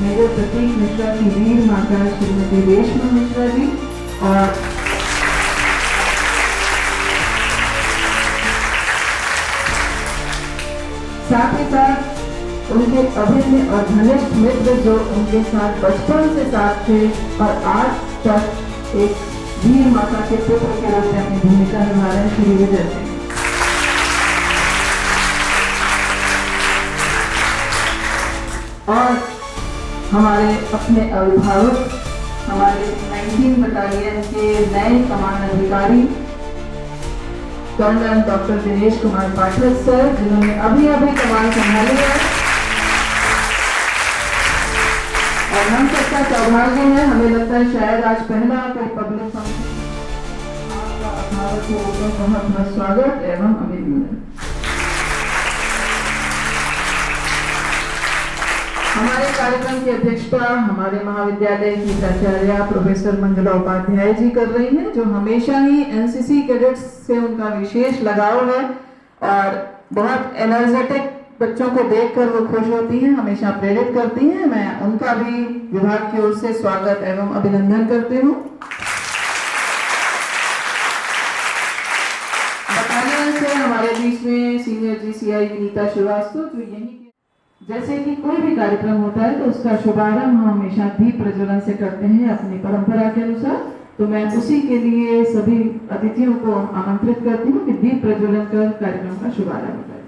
Major Prateek Mishra की वीर माता श्रीमती रेशमा मिश्रा जी और साथ ही साथ उनके अभिन्न और घनिष्ठ मित्र जो उनके साथ बचपन से साथ थे और आज तक एक वीर माता के पुत्र के रूप में अपनी भूमिका निभा रहे हैं, श्री विजय सिंह। और हमारे अपने अभिभावक, हमारे 19 बटालियन के नए कमान अधिकारी colonel doctor Dinesh Kumar Pathak sir, जिन्होंने अभी कमान संभाली है। और हम सबका सौभाग्य है, हमें लगता है शायद आज पहला कोई पब्लिक फंक्शन, आपका अभिभावक के रूप में बहुत बहुत स्वागत एवं अभिनंदन। हमारे कार्यक्रम की अध्यक्षता हमारे महाविद्यालय की प्राचार्य प्रोफेसर मंजुला उपाध्याय जी कर रही हैं, जो हमेशा ही एनसीसी कैडेट्स से उनका विशेष लगाव है और बहुत एनर्जेटिक बच्चों को देखकर वो खुश होती हैं, हमेशा प्रेरित करती हैं। मैं उनका भी विभाग की ओर से स्वागत एवं अभिनंदन करती हूँ। बटालियन से हमारे बीच में सीनियर जीसीआई विनीता श्रीवास्तव, जो यही जैसे कि कोई भी कार्यक्रम होता है तो उसका शुभारंभ हम हमेशा दीप प्रज्वलन से करते हैं अपनी परंपरा के अनुसार। तो मैं उसी के लिए सभी अतिथियों को आमंत्रित करती हूँ कि दीप प्रज्वलन कर कार्यक्रम का शुभारंभ करें।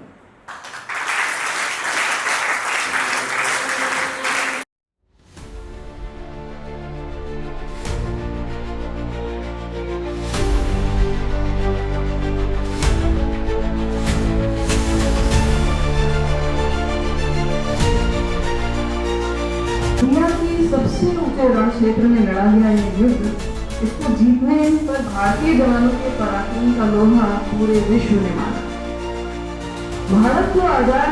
दुनिया की सबसे ऊंचे रण क्षेत्र में लड़ा गया ये युद्ध, इसको जीतने पर भारतीय जवानों के पराक्रम का लोहा पूरे विश्व ने माना। भारत को आजाद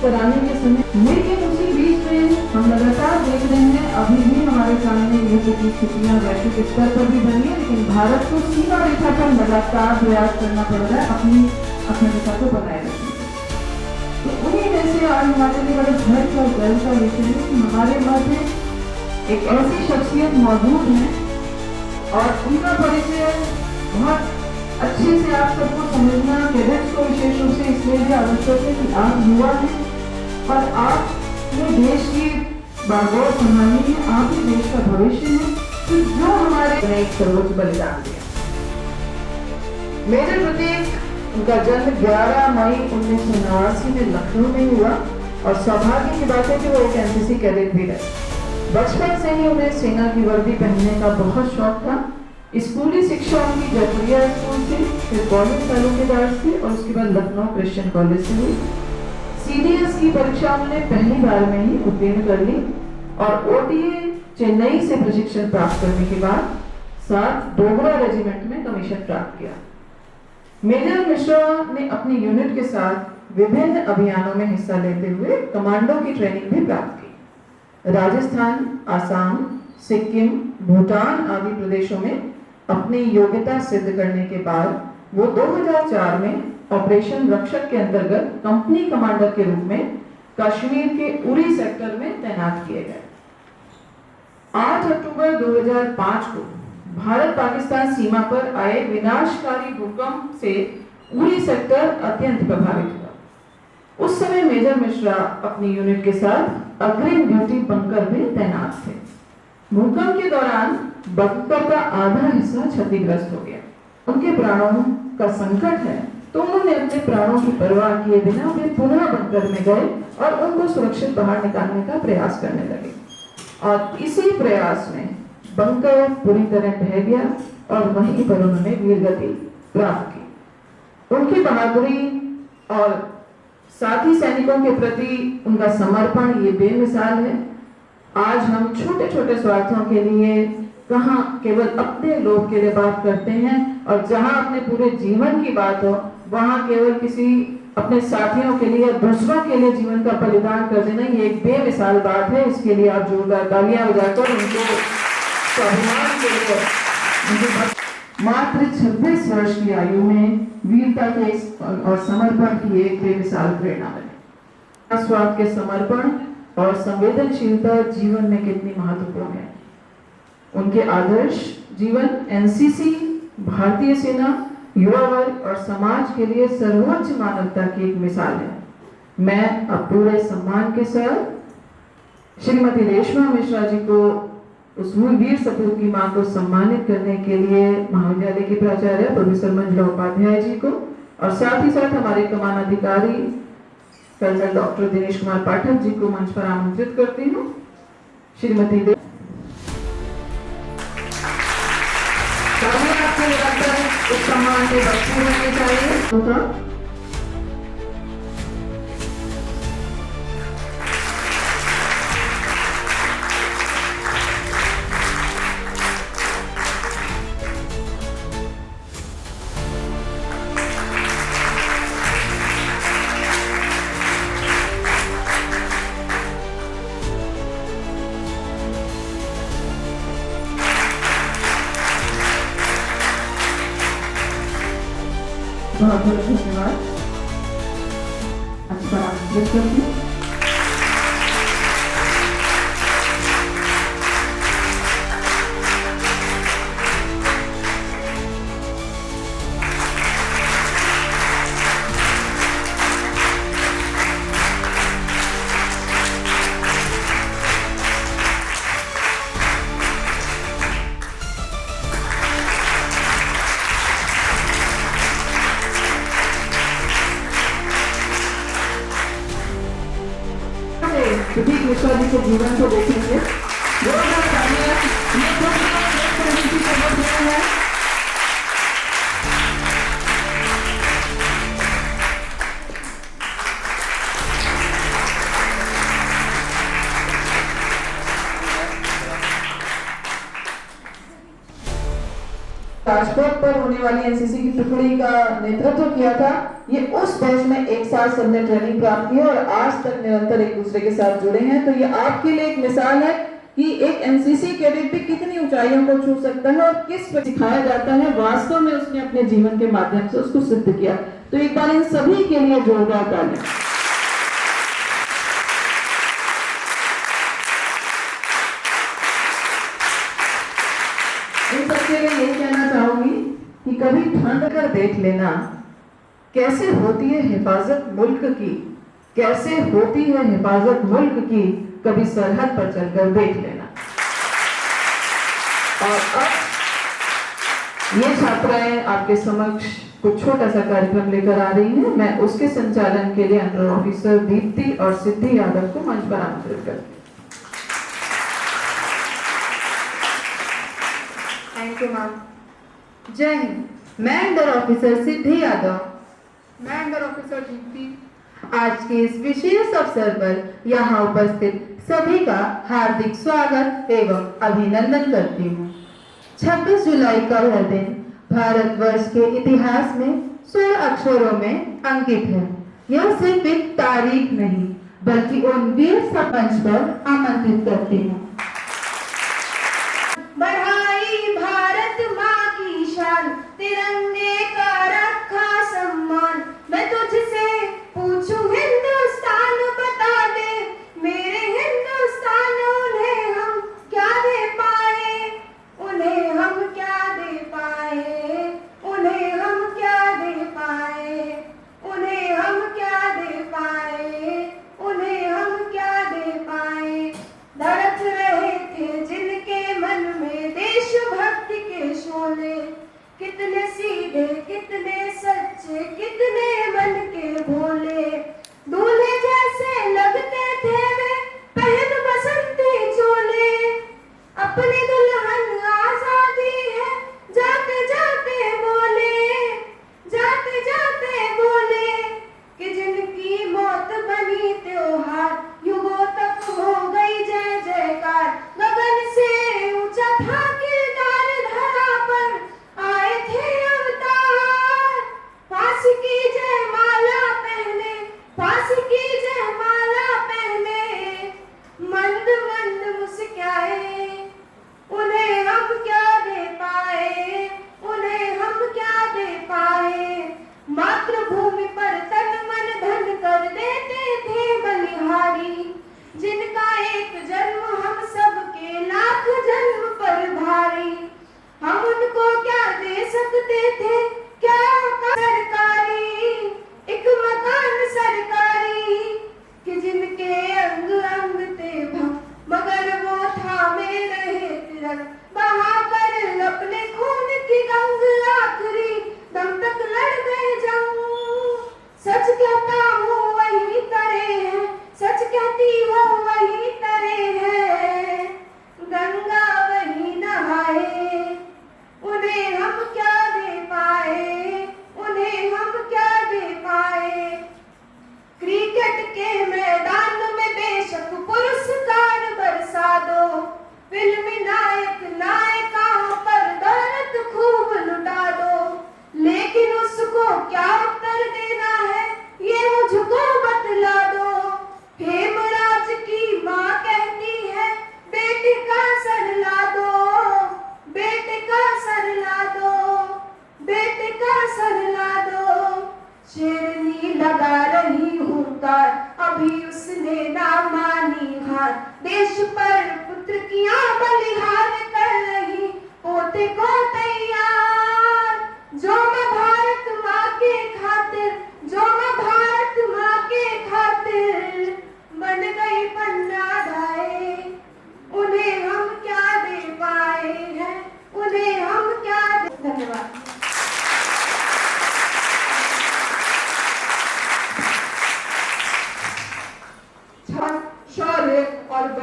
कराने के समय, लेकिन उसी बीच में हम लगातार देख रहे हैं अभी भी हमारे सामने युद्ध की स्थितियां वैश्विक स्तर पर भी बनी है, लेकिन भारत को सीमा रेखा पर लगातार प्रयास करना पड़ रहा है अपनी अखंडता को बनाए रखने। तो उन्हीं में से आज हमारे लिए बड़े गर्व और गर्व का विषय है कि हमारे मध्य एक ऐसी शख्सियत मौजूद है और उनका परिचय बहुत अच्छे से आप सबको समझना, कैडेट्स को विशेष रूप से इसलिए भी आवश्यक है कि आप युवा हैं और आप ये देश की बागडोर संभालनी है, आप ही देश का भविष्य है। तो जो हमारे एक सर्वोच्च बलिदान दिया। मेजर प्रतीक, उनका जन्म 11 मई 1989 में लखनऊ में हुआ और सौभाग्य की बात है कि वो एक एनसीसी कैडेट भी रहे। बचपन से ही उन्हें सेना की वर्दी पहनने का बहुत शौक था। स्कूली शिक्षा उनकी जयपुरिया स्कूल से, फिर कॉलेज तालुकेदार से और उसके बाद लखनऊ क्रिश्चियन कॉलेज से हुई। सीडीएस की परीक्षा उन्होंने पहली बार में ही उत्तीर्ण कर ली और ओटीए चेन्नई से प्रशिक्षण प्राप्त करने के बाद 7 डोगरा रेजिमेंट में कमीशन प्राप्त किया। मेजर मिश्रा ने अपनी यूनिट के साथ विभिन्न अभियानों में हिस्सा लेते हुए कमांडो की ट्रेनिंग भी प्राप्त की। राजस्थान, आसाम, सिक्किम, भूटान आदि प्रदेशों में अपनी योग्यता सिद्ध करने के बाद वो 2004 में ऑपरेशन रक्षक के अंतर्गत कंपनी कमांडर के रूप में कश्मीर के उरी सेक्टर में तैनात किए गए। 8 अक्टूबर 2005 को भारत पाकिस्तान सीमा पर आए विनाशकारी भूकंप से उरी सेक्टर अत्यंत प्रभावित हुआ। उस समय मेजर मिश्रा अपनी यूनिट के साथ अग्रिम ड्यूटी बंकर में तैनात थे। भूकंप के दौरान बंकर का आधा हिस्सा क्षतिग्रस्त हो गया। उनके प्राणों का संकट है तो उन्होंने अपने प्राणों की परवाह किए बिना वे पुनः बंकर में गए और उनको सुरक्षित बाहर निकालने का प्रयास करने लगे। और इसी प्रयास में बंकर पूरी तरह ढह गया और वहीं पर उन्होंने वीरगति प्राप्त की। उनकी बहादुरी और साथी सैनिकों के प्रति उनका समर्पण ये बेमिसाल है। आज हम छोटे छोटे स्वार्थों के लिए कहाँ केवल अपने लोग के लिए बात करते हैं और जहां अपने पूरे जीवन की बात हो वहां केवल किसी अपने साथियों के लिए, दूसरों के लिए जीवन का बलिदान कर देना, ये एक बेमिसाल बात है। इसके लिए आप जोरदार तालियां बजाकर उनको स्वाभिमान के लिए मात्र 26 वर्ष की आयु में वीरता के और समर्पण की एक बेमिसाल प्रेरणा बने। स्वार्थ के समर्पण और संवेदनशीलता जीवन में कितनी महत्वपूर्ण है। उनके आदर्श जीवन एनसीसी, भारतीय सेना, युवा वर्ग और समाज के लिए सर्वोच्च मानवता की एक मिसाल है। मैं अब पूरे सम्मान के साथ श्रीमती रेशमा मिश्रा जी को उस वीर सपूत की मां को सम्मानित करने के लिए महाविद्यालय की प्राचार्य प्रोफेसर मंजुला उपाध्याय जी को और साथ ही साथ हमारे कमान अधिकारी कर्नल डॉक्टर दिनेश कुमार पाठक जी को मंच पर आमंत्रित करती हूँ। श्रीमती उस सम्मान के भरपूर होने चाहिए। बहुत बहुत धन्यवाद। अच्छा आमंत्रित करती हूँ। प्रतीक मिश्रा जी के जीवन को देखेंगे। राजपथ पर होने वाली एनसीसी की टुकड़ी का नेतृत्व किया था। ये उस बैच में एक साथ सबने ट्रेनिंग प्राप्त की और आज तक निरंतर एक दूसरे के साथ जुड़े हैं। तो ये आपके लिए एक मिसाल है कि एक एनसीसी कैडेट भी कितनी ऊंचाइयों को छू सकता है और किस पर सिखाया जाता है। वास्तव में उसने अपने जीवन के माध्यम से उसको सिद्ध किया। तो एक बार इन सभी के लिए जोरदार तालियां। इन सबके लिए यही कहना चाहूंगी कि कभी ठंड कर देख लेना कैसे होती है हिफाजत मुल्क की, कैसे होती है हिफाजत मुल्क की, कभी सरहद पर चलकर देख लेना। और अब ये छात्राएं आपके समक्ष कुछ छोटा सा कार्यक्रम लेकर आ रही हैं। मैं उसके संचालन के लिए अंडर ऑफिसर दीप्ति और सिद्धि यादव को मंच पर आमंत्रित करती हूँ। Thank you ma'am. जय हिंद। मैं अंडर ऑफिसर सिद्धि यादव, मैं अंडर ऑफिसर दीप्ति आज के इस विशेष अवसर पर यहाँ उपस्थित सभी का हार्दिक स्वागत एवं अभिनंदन करती हूँ। 26 जुलाई का यह दिन भारतवर्ष के इतिहास में 16 अक्षरों में अंकित है। यह सिर्फ एक तारीख नहीं बल्कि उन वीर सरपंच पर आमंत्रित करती हूँ। बढ़ाई भारत माँ की शान, तिरंगे का रखा सम्मान। मैं तुझसे पूछूं हिंदुस्तान बता दे, मेरे हिंदुस्तान उन्हें हम क्या दे पाए, उन्हें हम क्या दे पाए, उन्हें हम क्या दे पाए, उन्हें हम क्या दे पाए, उन्हें हम क्या दे पाए। धड़क रहे थे जिनके मन में देशभक्ति के शोले, कितने सीधे कितने सच्चे कितने मन के भोले। दूल्हे जैसे लगते थे वे पहन बसंती चोले, अपनी दुल्हन आजादी है जाते जाते बोले, जाते जाते बोले कि जिनकी मौत बनी त्योहार, युगों तक हो गई जय जयकार। गगन से ऊंचा था किरदार, धरा पर आए थे अवतार, फांसी की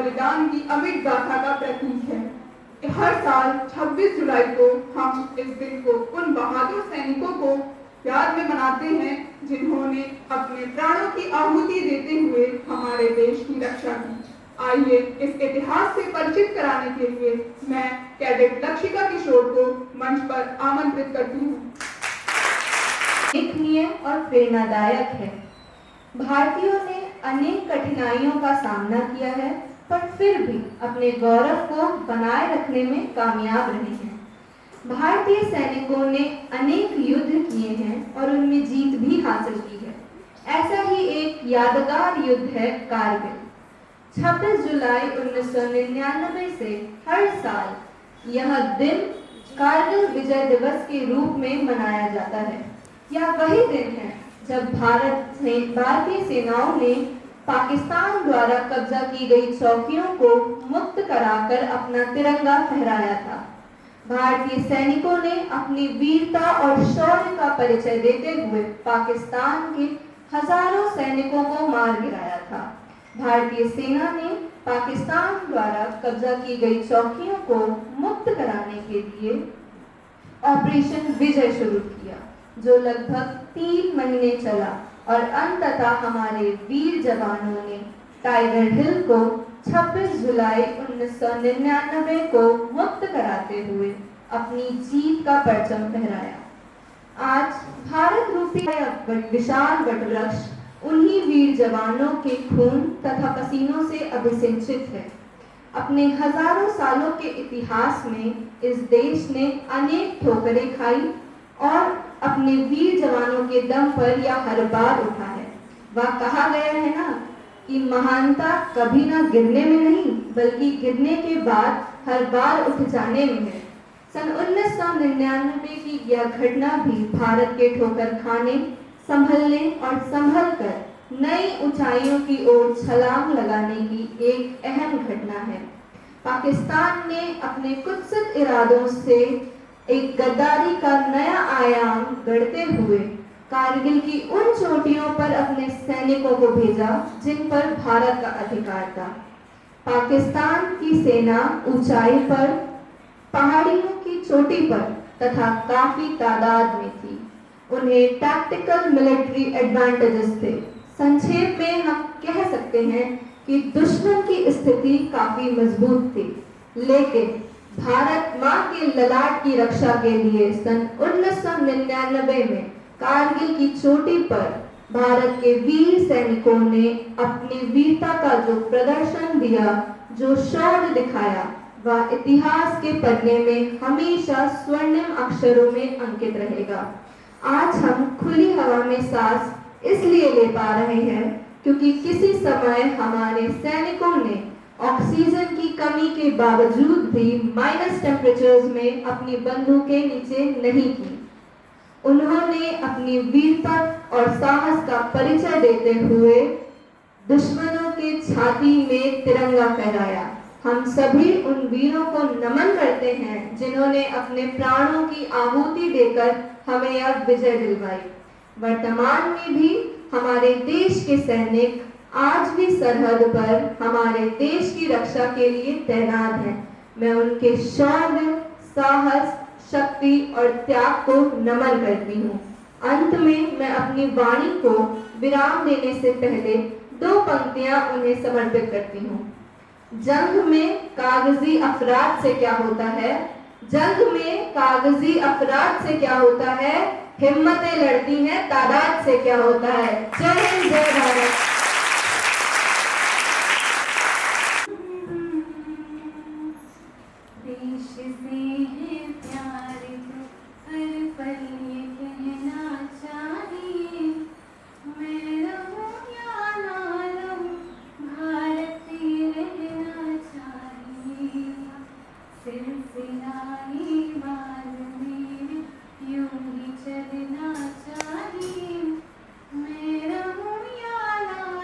बलिदान की अमिट गाथा का प्रतीक है। हर साल 26 जुलाई को हम इस दिन को उन बहादुर सैनिकों को याद में मनाते हैं जिन्होंने अपने प्राणों की आहुति देते हुए हमारे देश की रक्षा की। आइए इस इतिहास से परिचित कराने के लिए मैं कैडेट लक्षिका किशोर को मंच पर आमंत्रित करती हूँ। उल्लेखनीय और प्रेरणादायक है। भारतीयों ने अनेक कठिनाइयों का सामना किया है, पर फिर भी अपने गौरव को बनाए रखने में कामयाब रहे हैं। भारतीय सैनिकों ने अनेक युद्ध किए हैं और उनमें जीत भी हासिल की है। ऐसा ही एक यादगार युद्ध है कारगिल। 26 जुलाई 1999 से हर साल यह दिन कारगिल विजय दिवस के रूप में मनाया जाता है। यह वही दिन है जब भारतीय सेनाओं ने पाकिस्तान द्वारा कब्जा की गई चौकियों को मुक्त कराकर अपना तिरंगा फहराया था। भारतीय सैनिकों ने अपनी वीरता और शौर्य का परिचय देते हुए पाकिस्तान के हजारों सैनिकों को मार गिराया था। भारतीय सेना ने पाकिस्तान द्वारा कब्जा की गई चौकियों को मुक्त कराने के लिए ऑपरेशन विजय शुरू किया, जो लगभग 3 महीने चला और अंततः हमारे वीर जवानों ने टाइगर हिल को 26 जुलाई 1999 को मुक्त कराते हुए अपनी जीत का परचम फहराया। आज भारत रूपी विशाल वटवृक्ष उन्हीं वीर जवानों के खून तथा पसीनों से अभिसिंचित है। अपने हजारों सालों के इतिहास में इस देश ने अनेक ठोकरें खाई और अपने वीर जवानों के दम पर यह हर बार उठा है। वह कहा गया है ना कि महानता कभी ना गिरने में नहीं, बल्कि गिरने के बाद हर बार उठ जाने में है। सन 1999 की यह घटना भी भारत के ठोकर खाने, संभलने और संभलकर नई ऊंचाइयों की ओर छलांग लगाने की एक अहम घटना है। पाकिस्तान ने अपने कुत्सित इरादों से एक गद्दारी का नया आयाम गढ़ते हुए कारगिल की उन चोटियों पर अपने सैनिकों को भेजा जिन पर भारत का अधिकार था। पाकिस्तान की सेना ऊंचाई पर, पहाड़ियों की चोटी पर तथा काफी तादाद में थी। उन्हें टैक्टिकल मिलिट्री एडवांटेजेस थे। संक्षेप में हम कह सकते हैं कि दुश्मन की स्थिति काफी मजबूत थी, लेकिन भारत मां के ललाट की रक्षा के लिए सन 1999 में कारगिल की चोटी पर भारत के वीर सैनिकों ने अपनी वीरता का जो प्रदर्शन दिया, जो शौर्य दिखाया, वह इतिहास के पन्ने में हमेशा स्वर्णिम अक्षरों में अंकित रहेगा। आज हम खुली हवा में सांस इसलिए ले पा रहे हैं क्योंकि किसी समय हमारे सैनिकों ने ऑक्सीजन की कमी के बावजूद भी माइनस टेम्परेचर्स में अपनी बंदूकें नीचे नहीं की। उन्होंने अपनी वीरता और साहस का परिचय देते हुए दुश्मनों के छाती में तिरंगा फहराया। हम सभी उन वीरों को नमन करते हैं जिन्होंने अपने प्राणों की आहुति देकर हमें यह विजय दिलवाई। वर्तमान में भी हमारे देश के सैनिक आज भी सरहद पर हमारे देश की रक्षा के लिए तैनात हैं। मैं उनके शौर्य, साहस, शक्ति और त्याग को नमन करती हूँ। अंत में मैं अपनी वाणी को विराम देने से पहले 2 पंक्तियां उन्हें समर्पित करती हूँ। जंग में कागजी अफराद से क्या होता है? जंग में कागजी अफराद से क्या होता है? हिम्मतें लड़ती हैं, तादाद से क्या होता है? जय हिंद, जय भारत। देश से है प्यार तो हर पल ये कहना चाहिए, मैं रहूं या ना रहूं भारत ये रहना चाहिए। सिलसिला ही बाल मेरे यूं ही चलना चाहिए, मैं रहूं या ना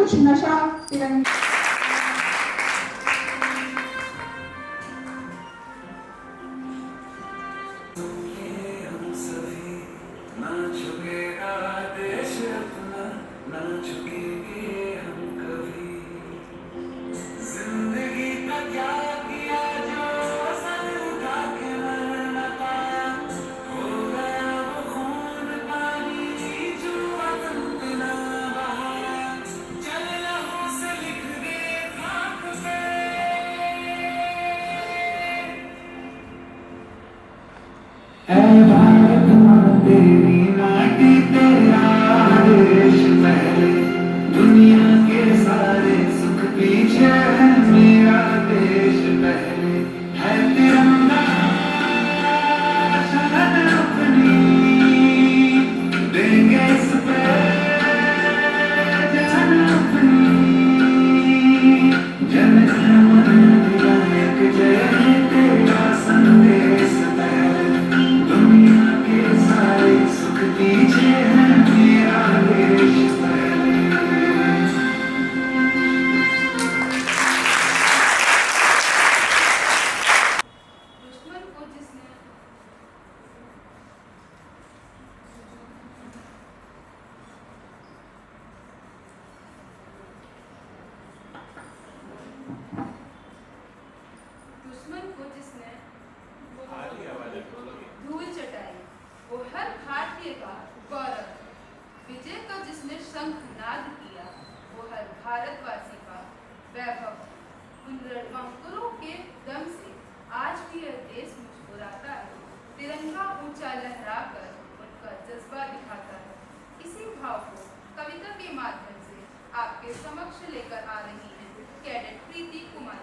कुछ नशा तिरंगे ऐ भारत माँ तेरी माटी तेरा देश पहले, दुनिया के सारे सुख पीछे है, मेरा देश पहले है तिरंगा शहर अपनी, देंगे इस पे जान अपनी, जन गण मन अधिनायक जय हे तेरा संदेश पहले, दुनिया के सारे सुख पीछे है, मेरा देश पहले। दुश्मन को जिसने धूल चटाई, वो हर भारतीय का गौरव, विजय का जिसने शंख नाद किया, वो हर भारतवासी का वैभव। उन रणबांकुरों के दम से आज भी यह देश मुस्कुराता है, तिरंगा ऊंचा लहराकर उनका जज्बा दिखाता है। इसी भाव को कविता के माध्यम से आपके समक्ष लेकर आ रही हैं कैडेट प्रीति कुमार।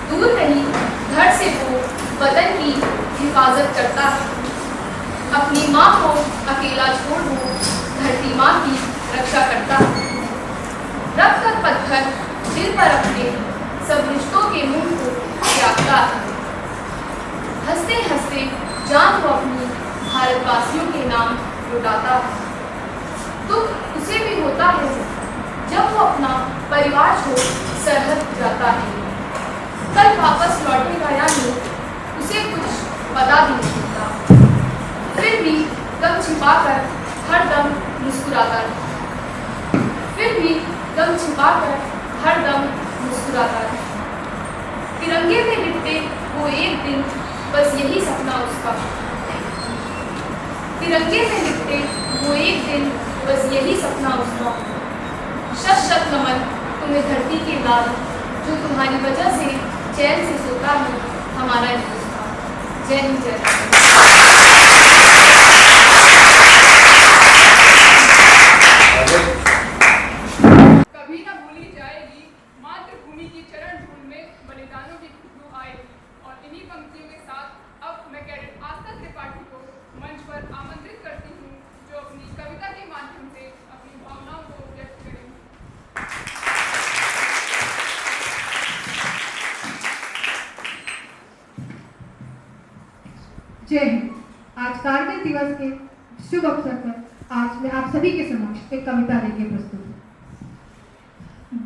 दूर नहीं घर से वो वतन की हिफाजत करता है, अपनी माँ को अकेला छोड़ वो धरती माँ की रक्षा करता है। रख कर पत्थर दिल पर अपने सब रिश्तों के मुंह को त्यागता है, हंसते हंसते जान को अपनी भारतवासियों के नाम लुटाता है। दुख उसे भी होता है जब वो अपना परिवार छोड़ सरहद जाता है, कल वापस लौटेगा या नहीं उसे कुछ पता भी नहीं चलता, फिर भी गम छिपाकर हर दम मुस्कुराता है, फिर भी गम छिपाकर हर दम मुस्कुराता है। तिरंगे में लिपटे वो एक दिन बस यही सपना उसका, तिरंगे में लिपटे वो एक दिन बस यही सपना उसका। शत शत नमन तुम्हें धरती के लाल, जो तुम्हारी वजह से चैन से सोता है हमारा हिंदुस्तान। जय हिंद जय कभी न भूली जाएगी मातृभूमि की चरण धूल में बलिदानों की खुशबू आएगी। और इन्हीं पंक्तियों के साथ अब मैं कैडेट आस्था त्रिपाठी को मंच पर आमंत्रित करती हूँ, जो अपनी कविता के माध्यम से अपनी भावनाओं को व्यक्त करेंगी। जय हिंद। आज कारगिल दिवस के शुभ अवसर पर आज मैं आप सभी के समक्ष एक कविता लेके प्रस्तुत हूँ।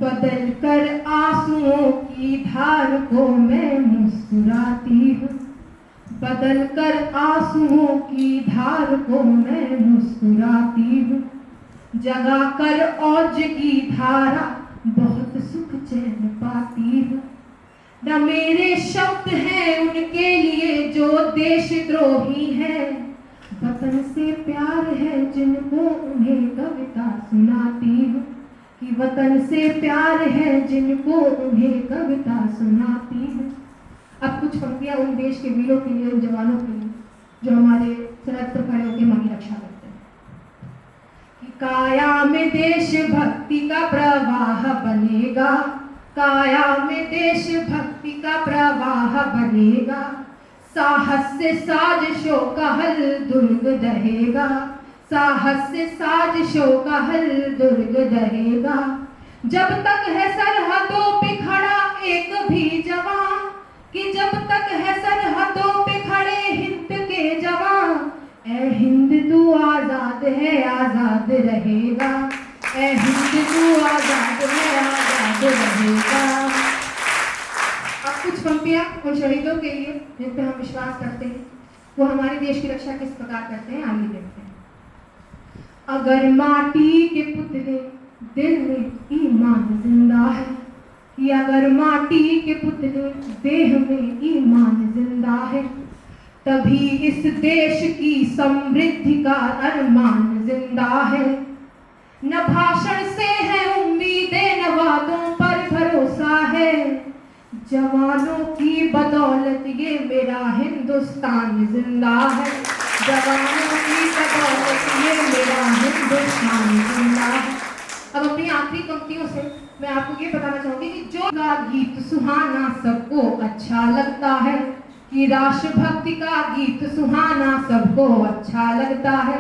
बदल कर आंसुओं की धार को मैं मुस्कुराती हूँ, बदल कर आंसुओं की धार को मैं मुस्कुराती हूँ, जगा कर औज की धारा बहुत सुख चैन पाती हूँ। न मेरे शब्द हैं उनके लिए जो देशद्रोही हैं, वतन से प्यार है जिनको उन्हें कविता सुनाती हूँ, कि वतन से प्यार है जिनको उन्हें कविता सुनाती हूँ। अब कुछ पंक्तियाँ उन देश के वीरों के लिए, उन जवानों के लिए जो हमारे सरहद पर खड़े होकर हमारी रक्षा करते हैं। कि काया में देशभक्ति का प्रवाह बनेगा, काया में देशभक्ति का प्रवाह बनेगा, साहस से साजिशों का हल दुर्ग दहेगा, साहस से साजिशों का हल दुर्ग रहेगा। जब तक है सरहदों पे खड़ा एक भी जवान, कि जब तक है सरहदों पे खड़े हिंद के जवान, ए हिंद तू आजाद है आजाद रहेगा, ए हिंद तू आजाद है आजाद रहेगा। अब कुछ पंक्तियां उन शहीदों के लिए जिन पे हम विश्वास करते हैं, वो हमारे देश की रक्षा किस प्रकार करते हैं, आइए देखते हैं। अगर माटी के पुतले दिल में ईमान जिंदा है, कि अगर माटी के पुतले देह में ईमान जिंदा है, तभी इस देश की समृद्धि का अरमान जिंदा है। न भाषण से है उम्मीदें न वादों पर भरोसा है, जवानों की बदौलत ये मेरा हिंदुस्तान जिंदा है, जवानों की बदौलत ये मेरा हिंदुस्तान जिंदा है। अब अपनी आखिरी पंक्तियों से मैं आपको ये बताना चाहूंगी कि जो का गीत सुहाना सबको अच्छा लगता है, कि राष्ट्रभक्ति का गीत सुहाना सबको अच्छा लगता है,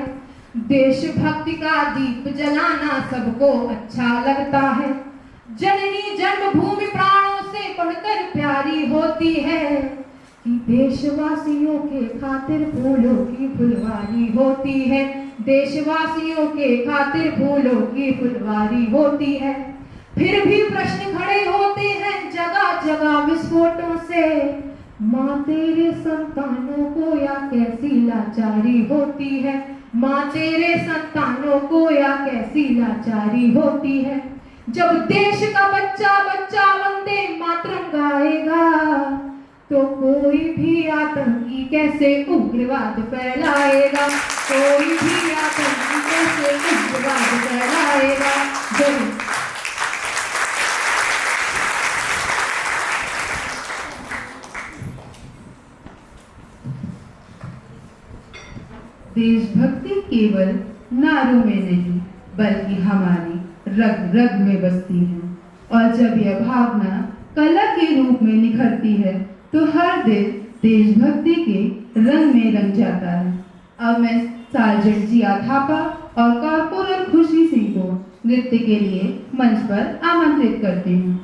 देशभक्ति का दीप जलाना सबको अच्छा लगता है, जननी जन्मभूमि प्राणों से बढ़कर प्यारी होती है, कि देशवासियों के खातिर फूलों की फुलवारी होती है, देशवासियों के खातिर फूलों की फुलवारी होती है। फिर भी प्रश्न खड़े होते हैं जगह जगह विस्फोटों से, माँ तेरे संतानों को या कैसी लाचारी होती है, माँ तेरे संतानों को या कैसी लाचारी होती है। जब देश का बच्चा बच्चा वंदे मातरम गाएगा, तो कोई भी आतंकी कैसे उग्रवाद फैलाएगा, कोई भी आतंकी कैसे उग्रवाद फैलाएगा। जरूर देशभक्ति केवल नारों में नहीं बल्कि हमारी रग रग में बसती है, और जब यह भावना कला के रूप में निखरती है तो हर दिल देशभक्ति के रंग में रंग जाता है। अब मैं सार्जेंट जिया थापा और कॉर्पोरल खुशी सिंह को नृत्य के लिए मंच पर आमंत्रित करती हूँ।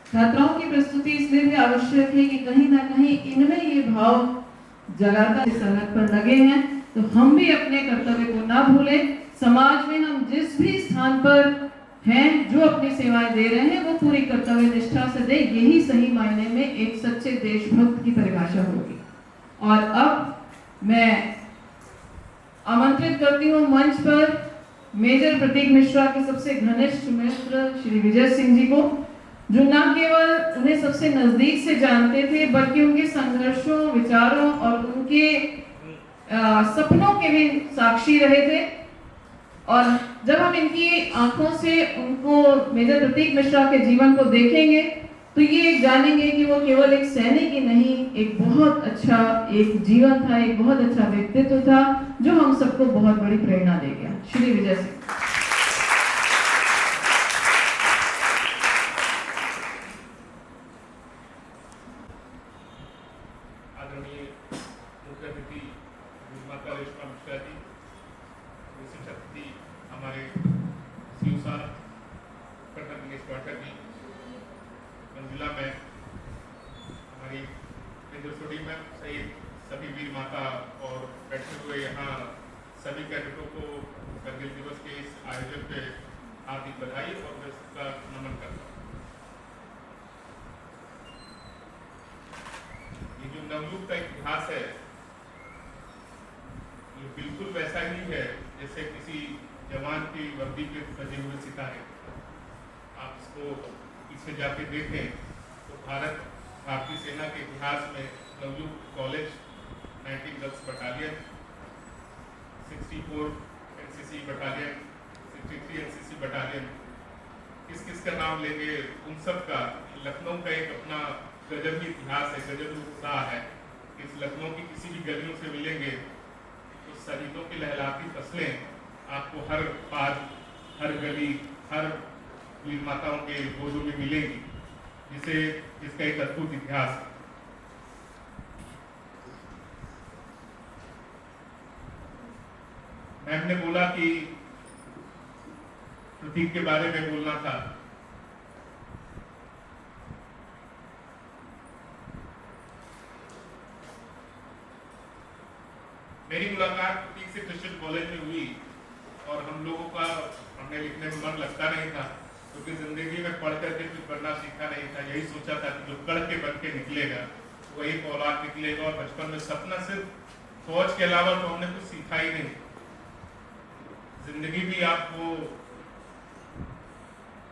छात्राओं की प्रस्तुति इसलिए भी आवश्यक है कि कहीं ना कहीं इनमें ये भाव जगाता सनक पर लगे हैं, तो हम भी अपने कर्तव्य को ना भूलें। समाज में हम जिस भी स्थान पर हैं, जो अपनी सेवाएं दे रहे हैं, वो पूरी कर्तव्य निष्ठा से दे। यही सही मायने में एक सच्चे देशभक्त की परिभाषा होगी। और अब मैं आमंत्रित करती हूँ मंच पर मेजर प्रतीक मिश्रा के सबसे घनिष्ठ मित्र श्री विजय सिंह जी को, जो न केवल उन्हें सबसे नजदीक से जानते थे बल्कि उनके संघर्षों, विचारों और उनके सपनों के भी साक्षी रहे थे। और जब हम इनकी आंखों से उनको मेजर प्रतीक मिश्रा के जीवन को देखेंगे तो ये जानेंगे कि वो केवल एक सैनिक ही नहीं, एक बहुत अच्छा एक जीवन था, एक बहुत अच्छा व्यक्तित्व था जो हम सबको बहुत बड़ी प्रेरणा दे गया। श्री विजय सिंह। आदरणीय मुख्य अतिथि माता रेशमा मिश्रा जी, विशिष्ट अतिथि हमारे सीयू साहब कर्नल दिनेश पाठक जी, मंजिला में हमारी केंद्र सोडी में सहित सभी वीर माता और बैठे हुए यहाँ सभी कैडेटों को करगिल दिवस के इस आयोजन पे हार्दिक बधाई और उसका नमन करता हूँ। ये जो नवयुग का इतिहास है ये बिल्कुल वैसा ही है जैसे किसी जवान की वर्दी पे सजे हुए सितारे। आप इसको पीछे जाके देखें तो भारतीय सेना के इतिहास में Navyug college, 19 girls battalion, 64 NCC battalion, 63 NCC battalion, किस किस का नाम लेंगे उन सब का। लखनऊ का एक अपना गजब ही इतिहास है, गजब ही उत्साह है। इस लखनऊ की किसी भी गलियों से मिलेंगे तो शहीदों की लहलाती फसलें आपको हर पार, हर गली, हर वीर माताओं के गोदों में मिलेंगी, जिसका एक अद्भुत इतिहास है। मैम ने बोला कि प्रतीक के बारे में बोलना था। मेरी मुलाकात प्रतीक से क्रिश्चियन कॉलेज में हुई और हम लोगों का हमने लिखने में मन लगता नहीं था, क्योंकि जिंदगी में पढ़ करके कुछ बनना सीखा नहीं था। यही सोचा था कि जो पढ़ के बन के निकलेगा वही औलाद निकलेगा। और बचपन में सपना सिर्फ फौज के अलावा तो हमने कुछ सीखा ही नहीं। जिंदगी भी आपको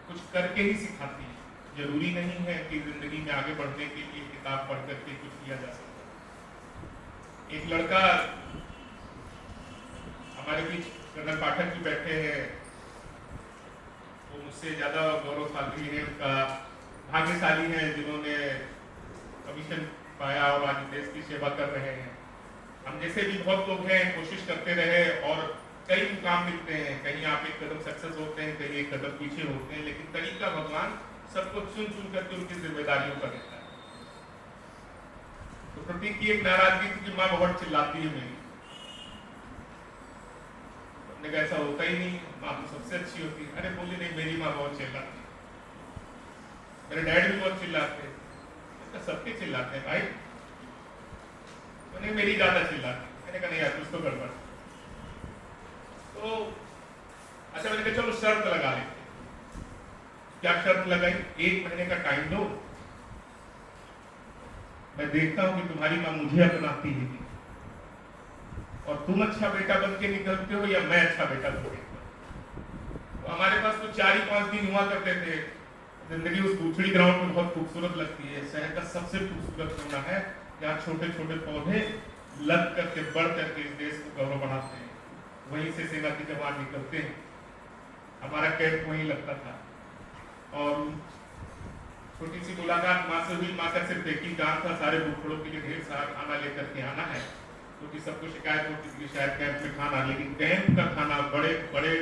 कुछ करके ही सिखाती है। जरूरी नहीं है कि जिंदगी में आगे बढ़ने के लिए किताब पढ़ करके कुछ किया जा सकता। एक लड़का हमारे बीच कर्नल पाठक जी बैठे हैं, वो मुझसे ज्यादा गौरवशाली है, उनका भाग्यशाली है जिन्होंने कमीशन पाया और आज देश की सेवा कर रहे हैं। हम जैसे भी बहुत लोग हैं कोशिश करते रहे और कई मुकाम मिलते हैं, कहीं आप एक कदम सक्सेस होते हैं, कहीं एक कदम पीछे होते हैं, लेकिन तरीका भगवान सबको चुन चुन करके उनकी जिम्मेदारियों का देता है। तो प्रतीक की एक नाराजगी थी कि माँ बहुत चिल्लाती है मेरी। हमने कहा ऐसा होता ही नहीं, माँ तो सबसे अच्छी होती है। अरे बोली नहीं, मेरी माँ बहुत चिल्लाती है, मेरे डैड भी बहुत चिल्लाते हैं। सबके चिल्लाते हैं भाई, तो नहीं मेरी ज्यादा चिल्लाती। मैंने कहा नहीं यार कुछ तो गड़बड़। तो अच्छा मैंने कहा चलो शर्त लगा लेते। क्या शर्त लगाई? 1 महीने का टाइम दो, मैं देखता हूं कि तुम्हारी मां मुझे अपनाती है और तुम अच्छा बेटा बन के निकलते हो या मैं अच्छा बेटा बन के। तो हमारे पास तो 4 ही 5 दिन हुआ करते थे। जिंदगी उस दूसरी ग्राउंड में बहुत खूबसूरत लगती है। शहर का सबसे खूबसूरत कोना है जहाँ छोटे छोटे पौधे लग करके बढ़ करके इस देश को गौरव बढ़ाते हैं। वहीं से सेना के जवान निकलते हैं। हमारा कैंप वहीं लगता था और छोटी सी मुलाकात माँ से हुई। माँ का सिर्फ एक ही काम था, सारे भूखड़ों के लिए ढेर सारा खाना लेकर के आना है, क्योंकि सबको शिकायत होती थी कि शायद कैंप में खाना, लेकिन कैंप का खाना बड़े बड़े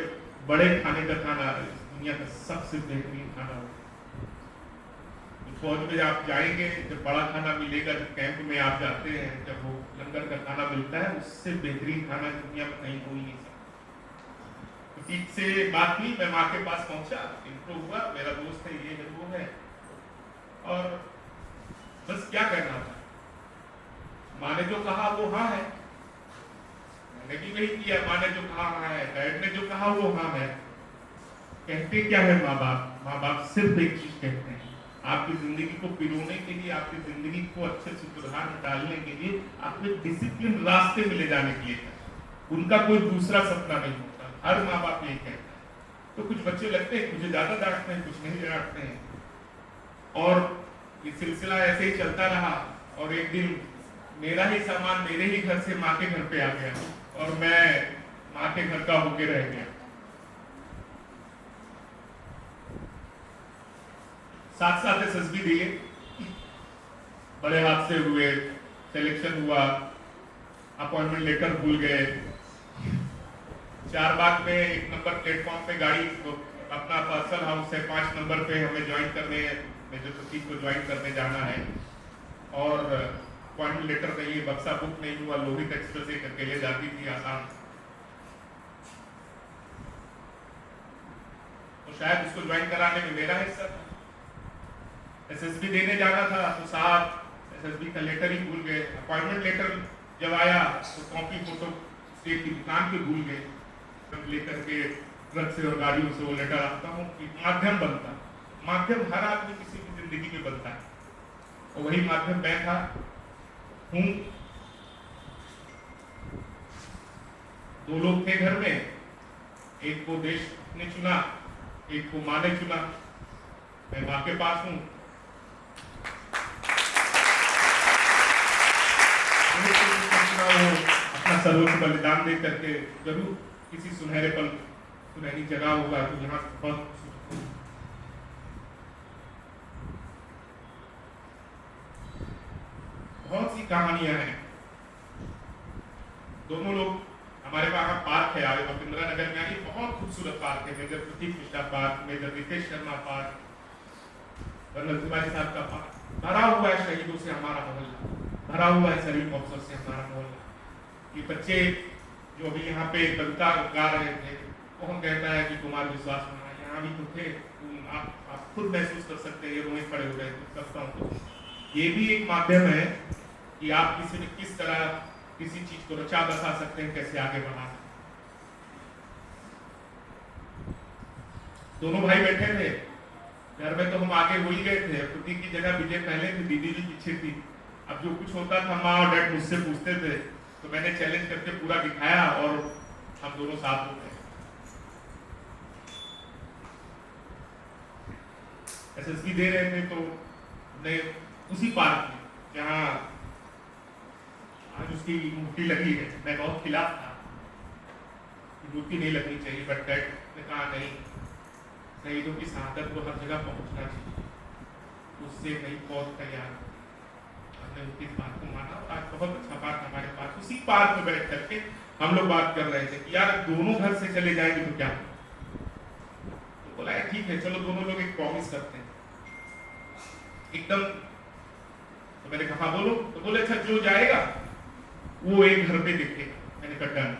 बड़े खाने का खाना दुनिया का सबसे बेहतरीन खाना होता है। फौज में आप जाएंगे जब बड़ा खाना मिलेगा, जब कैंप में आप जाते हैं जब वो लंगर का खाना मिलता है, उससे बेहतरीन खाना दुनिया में कहीं हो ही नहीं सकता। प्रतीक से बात हुई, मैं माँ के पास पहुंचा, इंट्रो हुआ, मेरा दोस्त है, ये है वो है, और बस क्या कहना था। माँ ने जो कहा वो हाँ है, मैंने भी वही किया। माँ ने जो कहा हाँ है, डैड ने जो कहा वो हाँ है। कहते क्या है माँ बाप? माँ बाप सिर्फ एक चीज कहते हैं, आपकी जिंदगी को पिरोने के लिए, आपकी जिंदगी को अच्छे से सुधार डालने के लिए, आपको एक डिसिप्लिन रास्ते में ले जाने के लिए। उनका कोई दूसरा सपना नहीं होता, हर माँ बाप यही कहता है। तो कुछ बच्चे लगते हैं मुझे ज्यादा डांटते हैं, कुछ नहीं डांटते हैं, और ये सिलसिला ऐसे ही चलता रहा। और एक दिन मेरा ही सामान मेरे ही घर से माँ के घर पे आ गया और मैं माँ के घर का होके रह गया। साथ साथ एसएसबी दिए, बड़े हादसे हुए, सिलेक्शन हुआ, अपॉइंटमेंट लेटर भूल गए, चारबाग में 1 नंबर प्लेटफॉर्म पे गाड़ी, अपना पार्सल हाउस है, 5 नंबर पे हमें ज्वाइन करने, मेजर प्रतीक को ज्वाइन करने जाना है और अपॉइंटमेंट लेटर नहीं है, बक्सा बुक नहीं हुआ, लोहित एक्सप्रेस एक अकेले जाती थी आसाम, तो शायद उसको ज्वाइन कराने में मेरा हिस्सा था। एसएसबी देने जाना था तो साहब एसएसबी का लेटर ही भूल गए। अपॉइंटमेंट लेटर जब आया तो कॉपी फोटो स्टेट की दुकान पे भूल गए, लेकर के ट्रक से और गाड़ियों से वो लेटर आता हूँ कि माध्यम बनता, माध्यम हर आदमी किसी की जिंदगी में बनता है और वही माध्यम मैं था हूँ। 2 लोग थे घर में, एक को देश ने चुना, एक को माँ ने चुना, मैं माँ के पास हूँ। अपना सर्वोच्च बलिदान दे करके जरूर किसी सुनहरे पल, सुनहरी जगह होगा तो यहाँ बहुत सी कहानियां हैं। दोनों लोग, हमारे वहाँ पार्क है इंदिरा नगर में, आई बहुत खूबसूरत पार्क है, major Prateek Mishra park, major Ritesh Sharma park, colonel Tiwari साहब का पार्क, भरा हुआ है शहीदों से हमारा मोहल्ला, भरा हुआ है शरीफ अफसर से हमारा मोहल्ला। ये बच्चे जो अभी यहाँ पे कविता गा रहे थे, वो हम कहता है कि कुमार विश्वास मना, यहाँ भी तो थे, आप खुद महसूस कर सकते हैं, ये रोए खड़े हो गए करता हूँ। तो ये भी एक माध्यम है कि आप किसी ने किस तरह किसी चीज को रचा बसा सकते हैं, कैसे आगे बढ़ा सकते। दोनों भाई बैठे थे घर में, तो हम आगे हो ही गए थे, प्रतीक की जगह विजय पहले थी, दीदी भी पीछे थी। अब जो कुछ होता था माँ और डैड मुझसे पूछते थे, तो मैंने चैलेंज करके पूरा दिखाया और हम दोनों साथ हो गए। एसएसबी दे रहे थे तो हमने उसी पार्क में जहाँ आज उसकी मूर्ति लगी है, मैं बहुत खिलाफ था, मूर्ति नहीं लगनी चाहिए, बट डैड ने कहा नहीं, शहीदों की शहादत को हर जगह पहुंचना चाहिए, उससे नहीं बहुत तैयार। हमने उनकी बात को माना और आज बहुत अच्छा पार्क हमारे पास, उसी पार्क में बैठ करके हम लोग बात कर रहे थे कि यार दोनों घर से चले जाएंगे तो क्या, तो बोला ठीक है चलो दोनों लोग एक प्रॉमिस करते हैं एकदम। तो मैंने कहा बोलो, तो बोले अच्छा जो जाएगा वो एक घर पे देखेगा। मैंने कहा डन।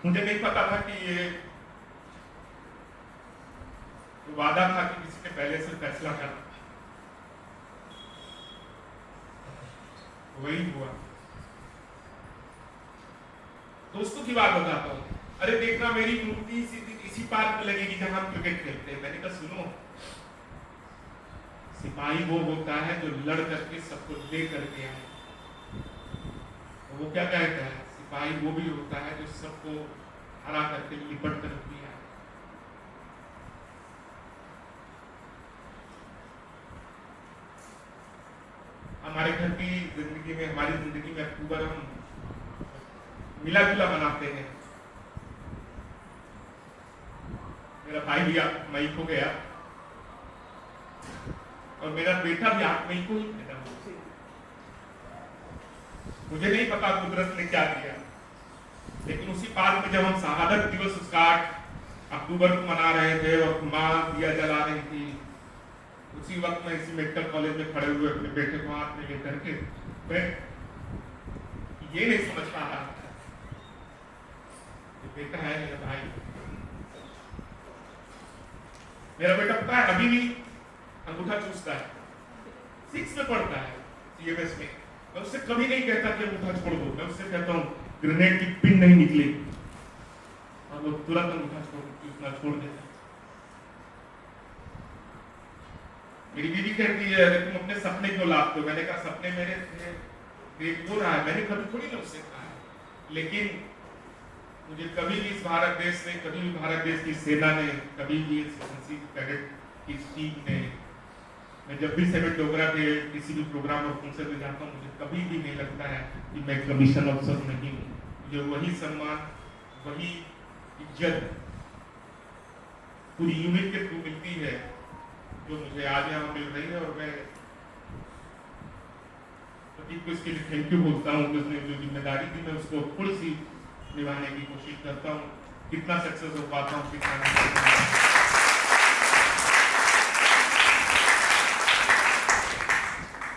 मुझे नहीं पता था कि ये वादा था कि किसी ने पहले से फैसला करना, वही हुआ। दोस्तों की बात बताता हूँ, अरे देखना मेरी मूर्ति इसी पार्क में लगेगी जहां हम क्रिकेट खेलते हैं। मैंने कहा सुनो, सिपाही वो होता है जो लड़ करके सबको दे करके आए, वो क्या कहता है, सिपाही वो भी होता है जो सबको हरा करके लिपट कर दिया। हमारे घर की जिंदगी में, हमारी जिंदगी में अक्टूबर हम मिला जुला मनाते हैं। मेरा भाई भी 8 मई को गया और मेरा बेटा भी 8 मई को ही पैदा हुआ। मुझे नहीं पता कुदरत ने क्या दिया, लेकिन उसी पार्क में जब हम शहादत दिवस उसका 8 अक्टूबर को मना रहे थे और माँ दिया जला रही थी, उसी वक्त मैं इसी मेडिकल कॉलेज में खड़े हुए अपने बेटे को हाथ में लेकर के मैं ये नहीं समझ पा रहा था, बेटा है मेरा भाई। मेरा बेटा पता है अभी भी अंगूठा चूसता है, 6 में पढ़ता है सीएमएस में। मैं उससे कभी नहीं कहता कि अंगूठा छोड़ दो, मैं उससे कहता हूँ ग्रेनेड की पिन नहीं निकली, और वो तुरंत अंगूठा चूसना छोड़ देता। मेरी बीवी कहती है अरे तुम अपने सपने क्यों लाते हो? मैंने कहा सपने मेरे थे, देख हो रहा है, मैंने कभी थोड़ी ना उससे कहा है। लेकिन मुझे कभी भी इस भारत देश ने, कभी भी भारत देश की सेना ने, कभी भी एनसीसी कैडेट की टीम ने, मैं जब भी 7 डोगरा के किसी भी प्रोग्राम और फंक्शन में जाता हूँ, मुझे कभी भी नहीं लगता है कि मैं कमीशन ऑफिसर नहीं हूँ। मुझे वही सम्मान, वही इज्जत पूरी यूनिट के थ्रू मिलती है जो मुझे आज यहाँ मिल रही है। और मैं प्रतीक को इसके लिए थैंक यू बोलता हूँ कि उसने जो जिम्मेदारी थी मैं उसको थोड़ी सी निभाने की कोशिश करता हूँ। कितना सक्सेस हो पाता हूँ, कितना नहीं।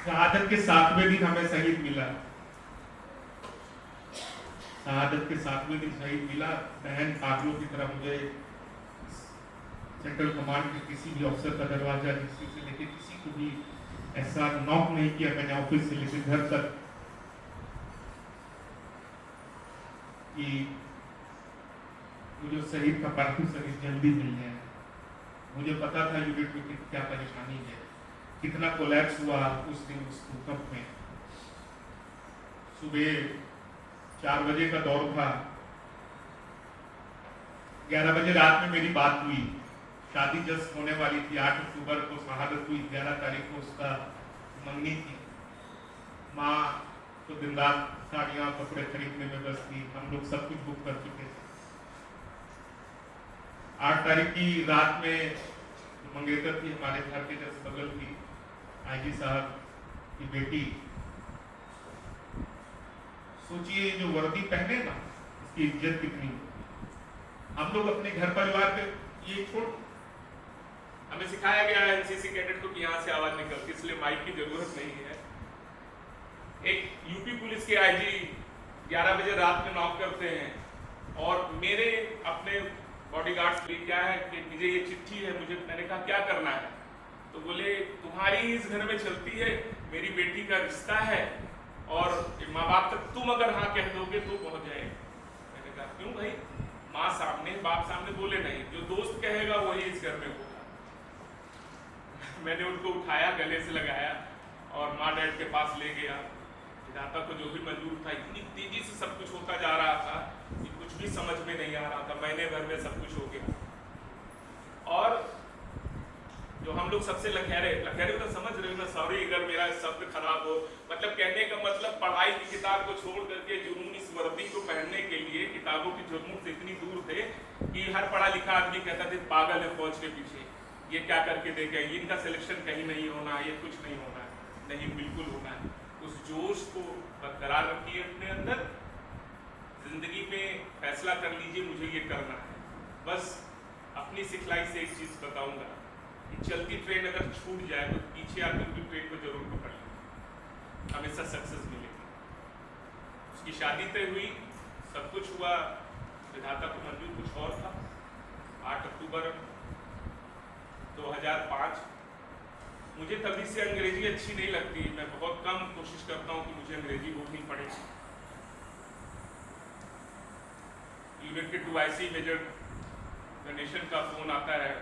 शहादत के 7वें दिन हमें शहीद मिला, शहादत के 7वें दिन शहीद मिला। बहन पागलों की तरह मुझे सेंट्रल कमांड के किसी भी अफसर का दरवाजा किसी से लेके किसी को भी ऐसा नॉक नहीं किया मैंने ऑफिस से लेके घर तक कि मुझे शहीद का पार्थिव शरीर जल्दी मिल जाए। मुझे पता था यूनिट में क्या परेशानी है, कितना कोलैप्स हुआ उस दिन उस भूकंप में। सुबह 4 बजे का दौर था, 11 बजे रात में मेरी बात हुई। शादी जस्ट होने वाली थी, 8 अक्टूबर को शहादत हुई, 11 तारीख को उसका मंगनी थी। माँ तो दिन रात साड़ियाँ कपड़े खरीदने में व्यस्त थी, हम लोग सब कुछ बुक कर चुके थे। 8 तारीख की रात में मंगेतर थी हमारे घर के जस्ट बगल की, आईजी साहब की बेटी। सोचिए जो वर्दी पहने ना इसकी इज्जत कितनी। हम लोग अपने घर परिवार पे ये छोड़, हमें सिखाया गया है एनसीसी कैडेट को कि यहाँ से आवाज निकलती, इसलिए माइक की जरूरत नहीं है। एक यूपी पुलिस के आईजी 11 बजे रात में नॉक करते हैं और मेरे अपने बॉडीगार्ड्स भी क्या है कि मुझे ये चिट्ठी है, मुझे, मैंने कहा क्या करना है? तो बोले तुम्हारी ही इस घर में चलती है, मेरी बेटी का रिश्ता है और माँ बाप तक तुम अगर हाँ कह दोगे तो पहुंच जाएगा। मैंने कहा क्यों भाई, माँ सामने बाप सामने बोले नहीं, जो दोस्त कहेगा वही इस घर में होगा। मैंने उनको उठाया, गले से लगाया और माँ डैड के पास ले गया। विधाता को जो भी मंजूर था, इतनी तेजी से सब कुछ होता जा रहा था कि कुछ भी समझ में नहीं आ रहा था। महीने भर में सब कुछ हो गया। और जो हम लोग सबसे लखेरे तो समझ रहे हो ना, सॉरी अगर मेरा शब्द खराब हो, मतलब कहने का मतलब पढ़ाई की किताब को छोड़ करके जुनून इस वर्दी को पहनने के लिए किताबों की जुनून से इतनी दूर थे कि हर पढ़ा लिखा आदमी कहता था पागल है फौज के पीछे, ये क्या करके देखे, इनका सिलेक्शन कहीं नहीं होना, ये कुछ नहीं होना है। नहीं, बिल्कुल होना है। उस जोश को बरकरार रखिए अपने अंदर, जिंदगी में फैसला कर लीजिए मुझे ये करना है। बस अपनी सिखलाई से एक चीज बताऊंगा कि चलती ट्रेन अगर छूट जाए तो पीछे आकर भी ट्रेन को जरूर पकड़ लें, हमेशा सक्सेस मिलेगी। उसकी शादी तय हुई, सब कुछ हुआ, विधाता को मंजूर कुछ और था। 8 अक्टूबर 2005। मुझे तभी से अंग्रेजी अच्छी नहीं लगती, मैं बहुत कम कोशिश करता हूँ कि मुझे अंग्रेजी बोलनी पड़े। यूनिट के 2IC मेजर गणेशन का फोन आता है,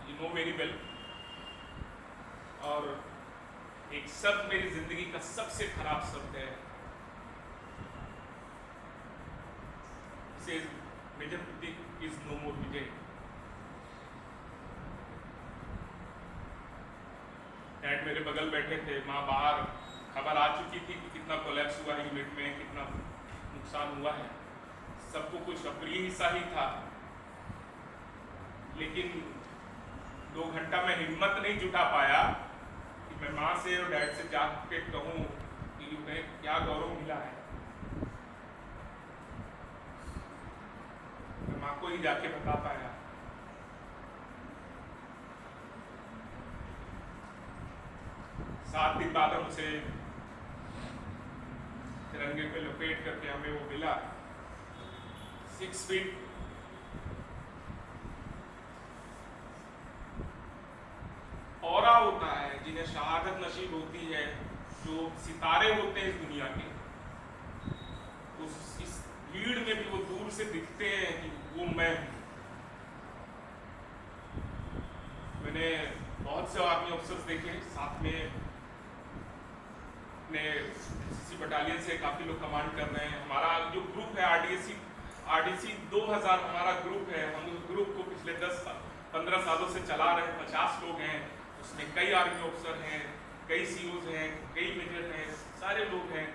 यू नो वेरी वेल, और एक शब्द मेरी जिंदगी का सबसे खराब शब्द है, major Prateek is no more Vijay. Dad मेरे बगल बैठे थे, माँ बाहर, खबर आ चुकी थी कि कितना कोलैप्स हुआ है यूनिट में, कितना नुकसान हुआ है। सबको कुछ अप्रिय हिस्सा ही था, लेकिन 2 घंटा में हिम्मत नहीं जुटा पाया कि मैं माँ से और डैड से जाके कहूँ कि उन्हें क्या गौरव मिला है। मैं माँ को ही जाके बता पाया। सात दिन बाद हम उसे तिरंगे पे लपेट करके हमें वो मिला 6 फीट। औरा होता है जिन्हें शहादत नसीब होती है, जो सितारे होते हैं इस दुनिया के, इस भीड़ में भी वो दूर से दिखते हैं कि वो मैं हूं। मैंने बहुत से आर्मी ऑफिसर्स देखे, साथ में अपने एनसीसी बटालियन से काफ़ी लोग कमांड कर रहे हैं। हमारा जो ग्रुप है आरडीसी 2000 हमारा ग्रुप है। हम उस ग्रुप को पिछले 10-15 सालों से चला रहे हैं। 50 लोग हैं, उसमें कई आर्मी ऑफिसर हैं, कई सीओज हैं, कई मेजर हैं, सारे लोग हैं।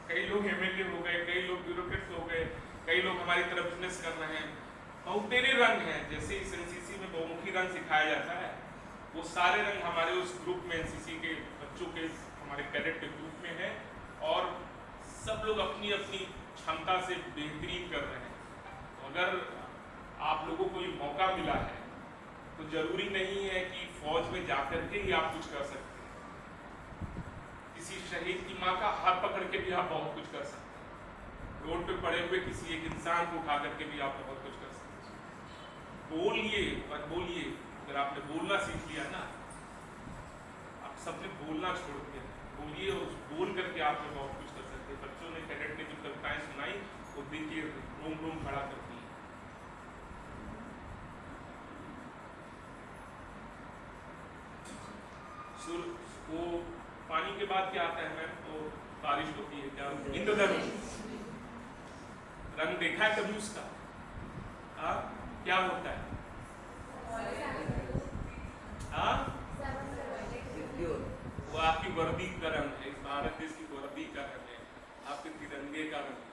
कई लोग एमएलए हो गए, कई लोग ब्यूरोक्रेट्स हो गए, कई लोग हमारी तरह बिजनेस कर रहे हैं। बहुतेरे रंग हैं। जैसे इस एनसीसी में बहुमुखी रंग सिखाया जाता है, वो सारे रंग हमारे उस ग्रुप में, एनसीसी के बच्चों के, हमारे कैडेट के ग्रुप में है। और सब लोग अपनी अपनी क्षमता से बेहतरीन कर रहे हैं। तो अगर आप लोगों को ये मौका मिला है तो जरूरी नहीं है कि फौज में जाकर के ही आप कुछ कर सकते हैं। किसी शहीद की माँ का हाथ पकड़ के भी आप बहुत कुछ कर सकते हैं। रोड पे पड़े हुए किसी एक इंसान को उठा करके भी आप बहुत कुछ कर सकते हैं। बोलिए और बोलिए। अगर आपने बोलना सीख लिया ना, आप सबने बोलना छोड़ दिया, बोलिए और बोल करके आप बहुत कुछ कर सकते हैं। बच्चों ने, कैडेट ने जो कविताएं सुनाई वो देखिए रोम रोम खड़ा करती है। वो पानी के बाद क्या आता है मैम? तो बारिश होती है। क्या इंद्रधनुष रंग देखा है कभी उसका? क्या होता है? वो आपकी वर्दी का रंग है, इस भारत देश की वर्दी का रंग है, आपके तिरंगे का रंग है।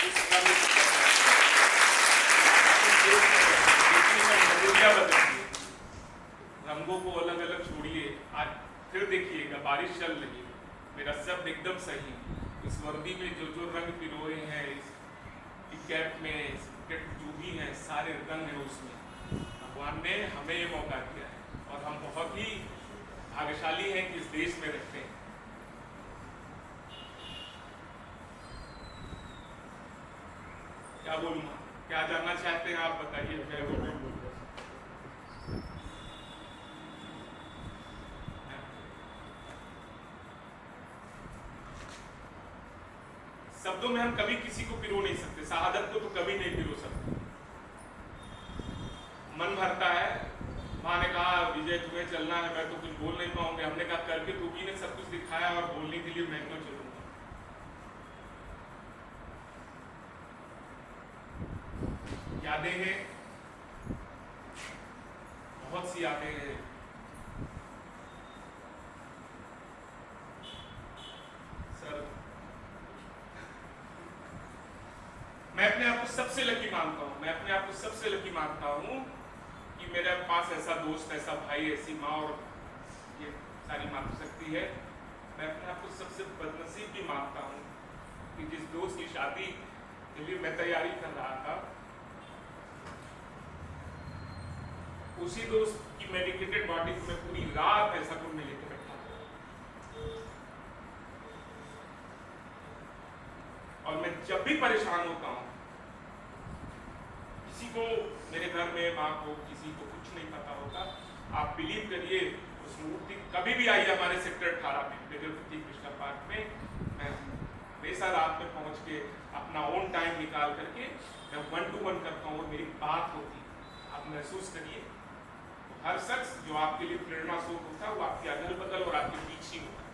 इस नजरिया बदलिए, रंगों को अलग अलग छोड़िए। आज फिर देखिएगा बारिश चल रही है, मेरा शब्द एकदम सही। इस वर्दी में जो जो रंग पिरोए हैं, इस कैप में जो भी हैं, सारे रंग हैं उसमें। भगवान ने हमें ये मौका दिया है और हम बहुत ही भाग्यशाली हैं कि इस देश में रहते हैं। क्या बोलूँ? क्या जानना चाहते हैं आप? बताइए। मैं बोलूँ शब्दों में हम कभी किसी को पिरो नहीं सकते। शहादत को तो कभी नहीं पिरो सकते। मन भरता है। माँ ने कहा विजय तुम्हें चलना है, मैं तो कुछ बोल नहीं पाऊंगी। हमने कहा करके तू भी ने सब कुछ दिखाया और बोलने के लिए मैं क्यों चलूंगा? यादें हैं, बहुत सी यादें हैं। सर, मैं अपने आप को सबसे लकी मानता हूँ। मैं अपने आप को सबसे लकी मानता हूँ कि मेरे पास ऐसा दोस्त, ऐसा भाई, ऐसी माँ और ये सारी मातृशक्ति है। मैं अपने आप को सबसे बदनसीब भी मानता हूँ कि जिस दोस्त की शादी के लिए मैं तैयारी कर रहा था, उसी दोस्त की मेडिकेटेड बॉडी को मैं पूरी रात ऐसा कुछ में लेकर बैठा और मैं जब भी परेशान होता हूँ, किसी को मेरे घर में माँ को किसी को कुछ नहीं पता होता, आप बिलीव करिए उस मूर्ति कभी भी आई हमारे सेक्टर 18 में कृष्णा पार्क में, मैं हमेशा रात में पहुंच के अपना ओन टाइम निकाल करके मैं 1-to-1 करता हूँ और मेरी बात होती। आप महसूस करिए, हर शख्स जो आपके लिए प्रेरणा स्रोत होता है वो आपके अगल बगल और आपके पीछे होता है।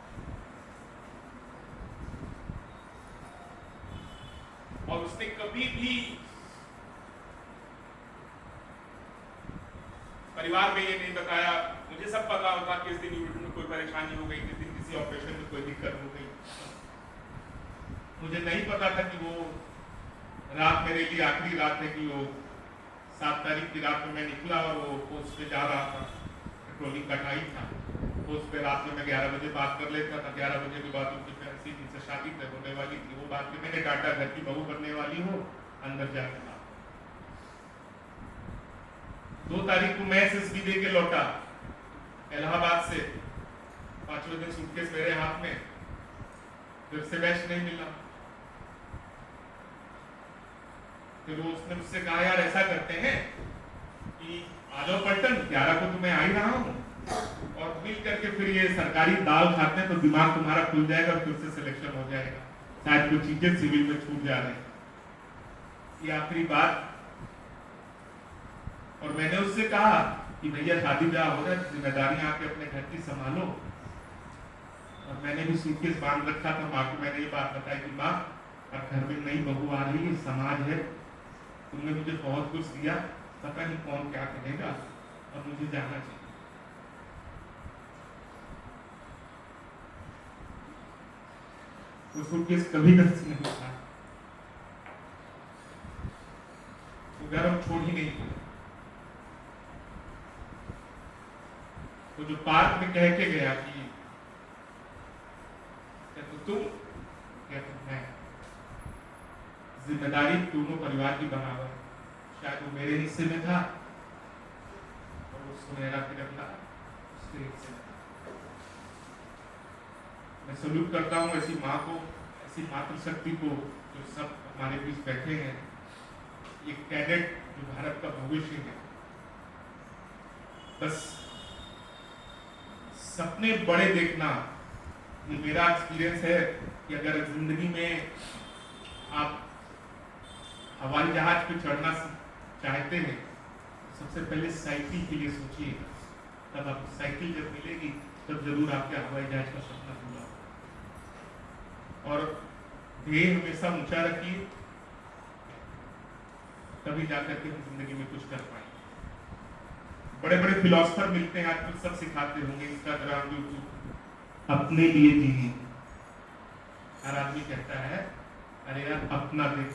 और उसने कभी भी परिवार में ये नहीं बताया। मुझे सब पता होता कि इस दिन यूनिट में कोई परेशानी हो गई, किस दिन किसी ऑपरेशन में कोई दिक्कत हो गई। मुझे नहीं पता था कि वो रात मेरे लिए आखिरी रात है कि वो 7 तारीख की रात में मैं निकला और वो पोस्ट पे जा रहा था, पेट्रोलिंग का टाइम था। पोस्ट पे रात में मैं 11 बजे बात कर लेता था। 11 बजे के बाद उनकी फैंसी जिनसे शादी तय होने वाली थी, वो बात की मैंने डाटा घर की बहू बनने वाली हो, अंदर जाके बात। 2 तारीख को मैं एसएसबी दे के लौटा इलाहाबाद से। 5वें दिन सूटकेस मेरे हाथ में, फिर से बैच नहीं मिला। फिर वो उसने मुझसे कहा यार ऐसा करते हैं कि आ जाओ पलटन, 11 को तो मैं आ ही रहा हूँ और मिल करके फिर ये सरकारी दाल खाते हैं तो दिमाग तुम्हारा खुल जाएगा और फिर से सिलेक्शन हो जाएगा। शायद कुछ चीजें सिविल में छूट जा रही है। ये आखिरी बात। और मैंने उससे कहा कि भैया शादी ब्याह हो रहा है, जिम्मेदारियां आके अपने घर की संभालो। और मैंने भी सूटकेस बांध रखा था। माँ को मैंने ये बात बताई कि माँ, अब घर में नई बहू आ रही है, समाज है, तुमने मुझे बहुत कुछ दिया, पता नहीं कौन क्या कहेगा, अब मुझे जाना चाहिए। वो सूटकेस कभी घर से नहीं उठा, वो घर हम छोड़ ही नहीं पाए। वो जो पार्क में कह के गया कि तो तुम क्या तो मैं, जिम्मेदारी दोनों परिवार की बराबर है। शायद वो मेरे हिस्से में था और वो सुनहरा तिरंगा उसके हिस्से में था। मैं सल्यूट करता हूँ ऐसी माँ को, ऐसी मातृशक्ति को जो सब हमारे बीच बैठे हैं। ये कैडेट जो भारत का भविष्य है। बस सपने बड़े देखना, ये मेरा एक्सपीरियंस है कि अगर जिंदगी में आप हवाई जहाज पे चढ़ना चाहते हैं तो सबसे पहले साइकिल के लिए सोचिए, तब आपको साइकिल जब मिलेगी तब जरूर आपके हवाई जहाज का सपना पूरा होगा। और ध्येय हमेशा ऊंचा रखिए, तभी जाकर के हम जिंदगी में कुछ कर पाएंगे। बड़े बड़े फिलोसफर मिलते हैं आजकल, सब सिखाते होंगे इंस्टाग्राम, यूट्यूब, अपने लिए जिए। हर आदमी कहता है अरे यार अपना देख,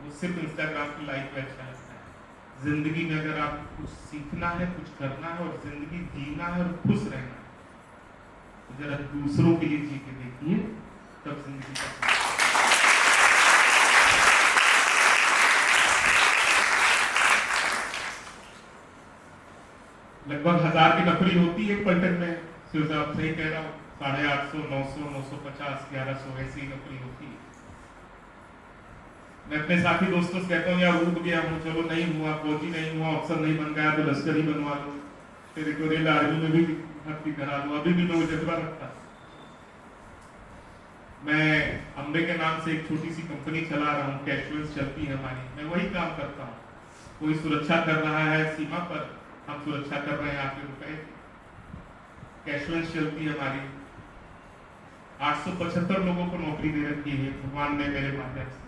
वो सिर्फ इंस्टाग्राम की लाइफ पे अच्छा लगता है। जिंदगी में अगर आपको कुछ सीखना है, कुछ करना है और जिंदगी जीना है और खुश रहना है, तो जरा दूसरों के लिए जी के देखिए, तब जिंदगी का लगभग 1000 की नौकरी होती है पलटन में। आप सही कह रहा हूँ, 850, 900, 950, 1100 ऐसी नौकरी होती है। मैं अपने साथी दोस्तों से कहता हूँ यार उठ गया हूँ, चलो नहीं हुआ, फौजी नहीं हुआ, अफसर नहीं बन गया तो लश्कर ही बनवा लो, टेरिटोरियल आर्मी में भी भर्ती करा लो। अभी भी मैं वो जज्बा रखता। मैं अम्बे के नाम से एक छोटी सी कंपनी चला रहा हूँ, कैशुअल्स चलती है हमारी, मैं वही काम करता हूँ। कोई सुरक्षा कर रहा है सीमा पर, हम सुरक्षा कर रहे हैं आपके रुपए। कैशुअल्स चलती है हमारी, 875 लोगों को नौकरी दे रखी है भगवान ने मेरे माध्यम से।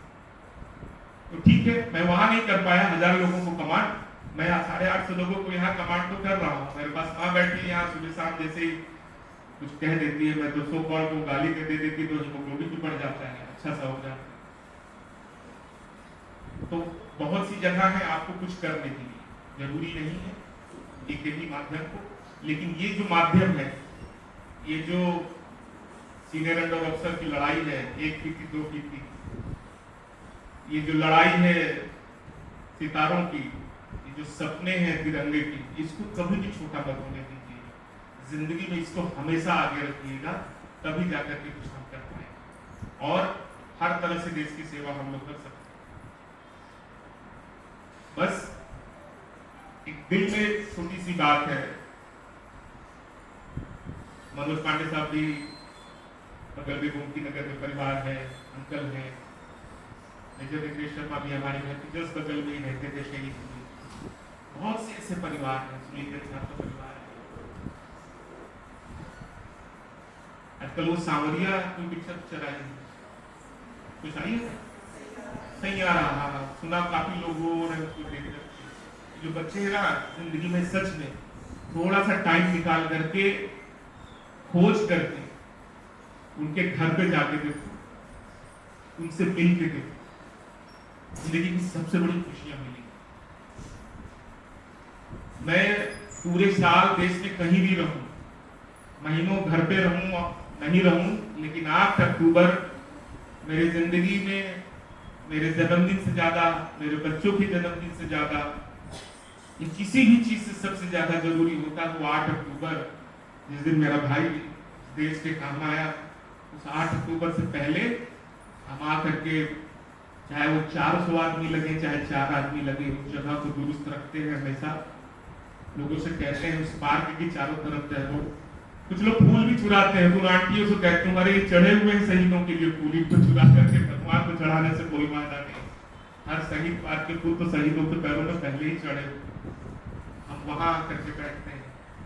तो ठीक है, मैं वहां नहीं कर पाया 1000 लोगों को कमांड, मैं 850 लोगों को यहाँ कमांड तो कर रहा हूँ। मेरे पास माँ बैठी है यहाँ, सुबह शाम जैसे ही कुछ कह देती है, मैं 200 कॉल को गाली दे देती तो हीमोग्लोबिन भी बढ़ जाता है, अच्छा सा हो जाता है। तो बहुत सी जगह है आपको कुछ करने के लिए, जरूरी नहीं है एक ही माध्यम को, लेकिन ये जो माध्यम है, ये जो सीनियर अंडर ऑफिसर की लड़ाई है, 1 फीसदी 2 फीसदी, ये जो लड़ाई है सितारों की, ये जो सपने हैं तिरंगे की, इसको कभी भी छोटा मत होने दीजिए। जिंदगी में इसको हमेशा आगे रखिएगा, तभी जाकर के कुछ हम कर पाएंगे और हर तरह से देश की सेवा हम लोग कर सकते हैं। बस एक दिल में छोटी सी बात है, मनोज पांडे साहब भी बगल में गोमती नगर में परिवार है, अंकल है, मेजर विक्रेश शर्मा भी हमारे घर के जस्ट बगल में ही रहते थे, शहीद हुए। बहुत से ऐसे परिवार हैं, सुनील साहब का परिवार है। आजकल वो सांवरिया कोई पिक्चर चलाई है, कुछ आई है, सही आ रहा, सुना काफी लोगों ने उसको देख कर। जो बच्चे हैं ना, जिंदगी में सच में थोड़ा सा टाइम निकाल करके खोज करके उनके घर पे जाके देखो, उनसे मिल के देखो, जिंदगी की सबसे बड़ी खुशियां मिली। मैं पूरे साल देश में कहीं भी रहूं, महीनों घर पे रहूं नहीं रहूं, लेकिन 8 अक्टूबर मेरे जिंदगी में मेरे जन्मदिन से ज्यादा, मेरे बच्चों के जन्मदिन से ज्यादा, ये किसी भी चीज से सबसे ज्यादा जरूरी होता है वो 8 अक्टूबर, जिस दिन मेरा भाई देश के काम आया। उस 8 अक्टूबर से पहले हम आ करके, चाहे वो 400 आदमी लगे चाहे 4 आदमी लगे, उस जगह को दुरुस्त रखते हैं हमेशा। लोगों से कहते हैं उस पार्क की चारों तरफ टहलो, कुछ लोग फूल भी चुराते हैं, तो आंटियों से कहते हैं हमारे चढ़े हुए हैं शहीदों के लिए फूल, इनको चुरा करके भगवान को चढ़ाने से कोई फायदा नहीं। हर शहीद पार्क के फूल तो शहीदों के पैरों में पहले ही चढ़े। वहां आकर के बैठते हैं।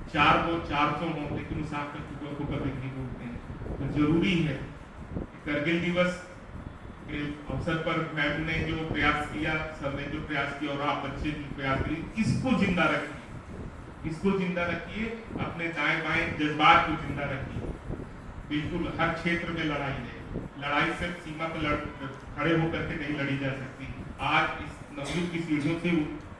400 हो लेकिन उस आग के टुकड़ों को कभी नहीं भूलते हैं। तो जरूरी है करगिल दिवस के अवसर पर मैम ने जो प्रयास किया, सबने जो प्रयास किया और आप बच्चे भी प्रयास करिए, इसको जिंदा रखिए, इसको जिंदा रखिए, अपने दाएं बाएं जज्बात को जिंदा रखिए। बिल्कुल हर क्षेत्र में लड़ाई है, लड़ाई सिर्फ सीमा पर खड़े होकर के नहीं लड़ी जा सकती। आज इस नवयुग की सीढ़ियों से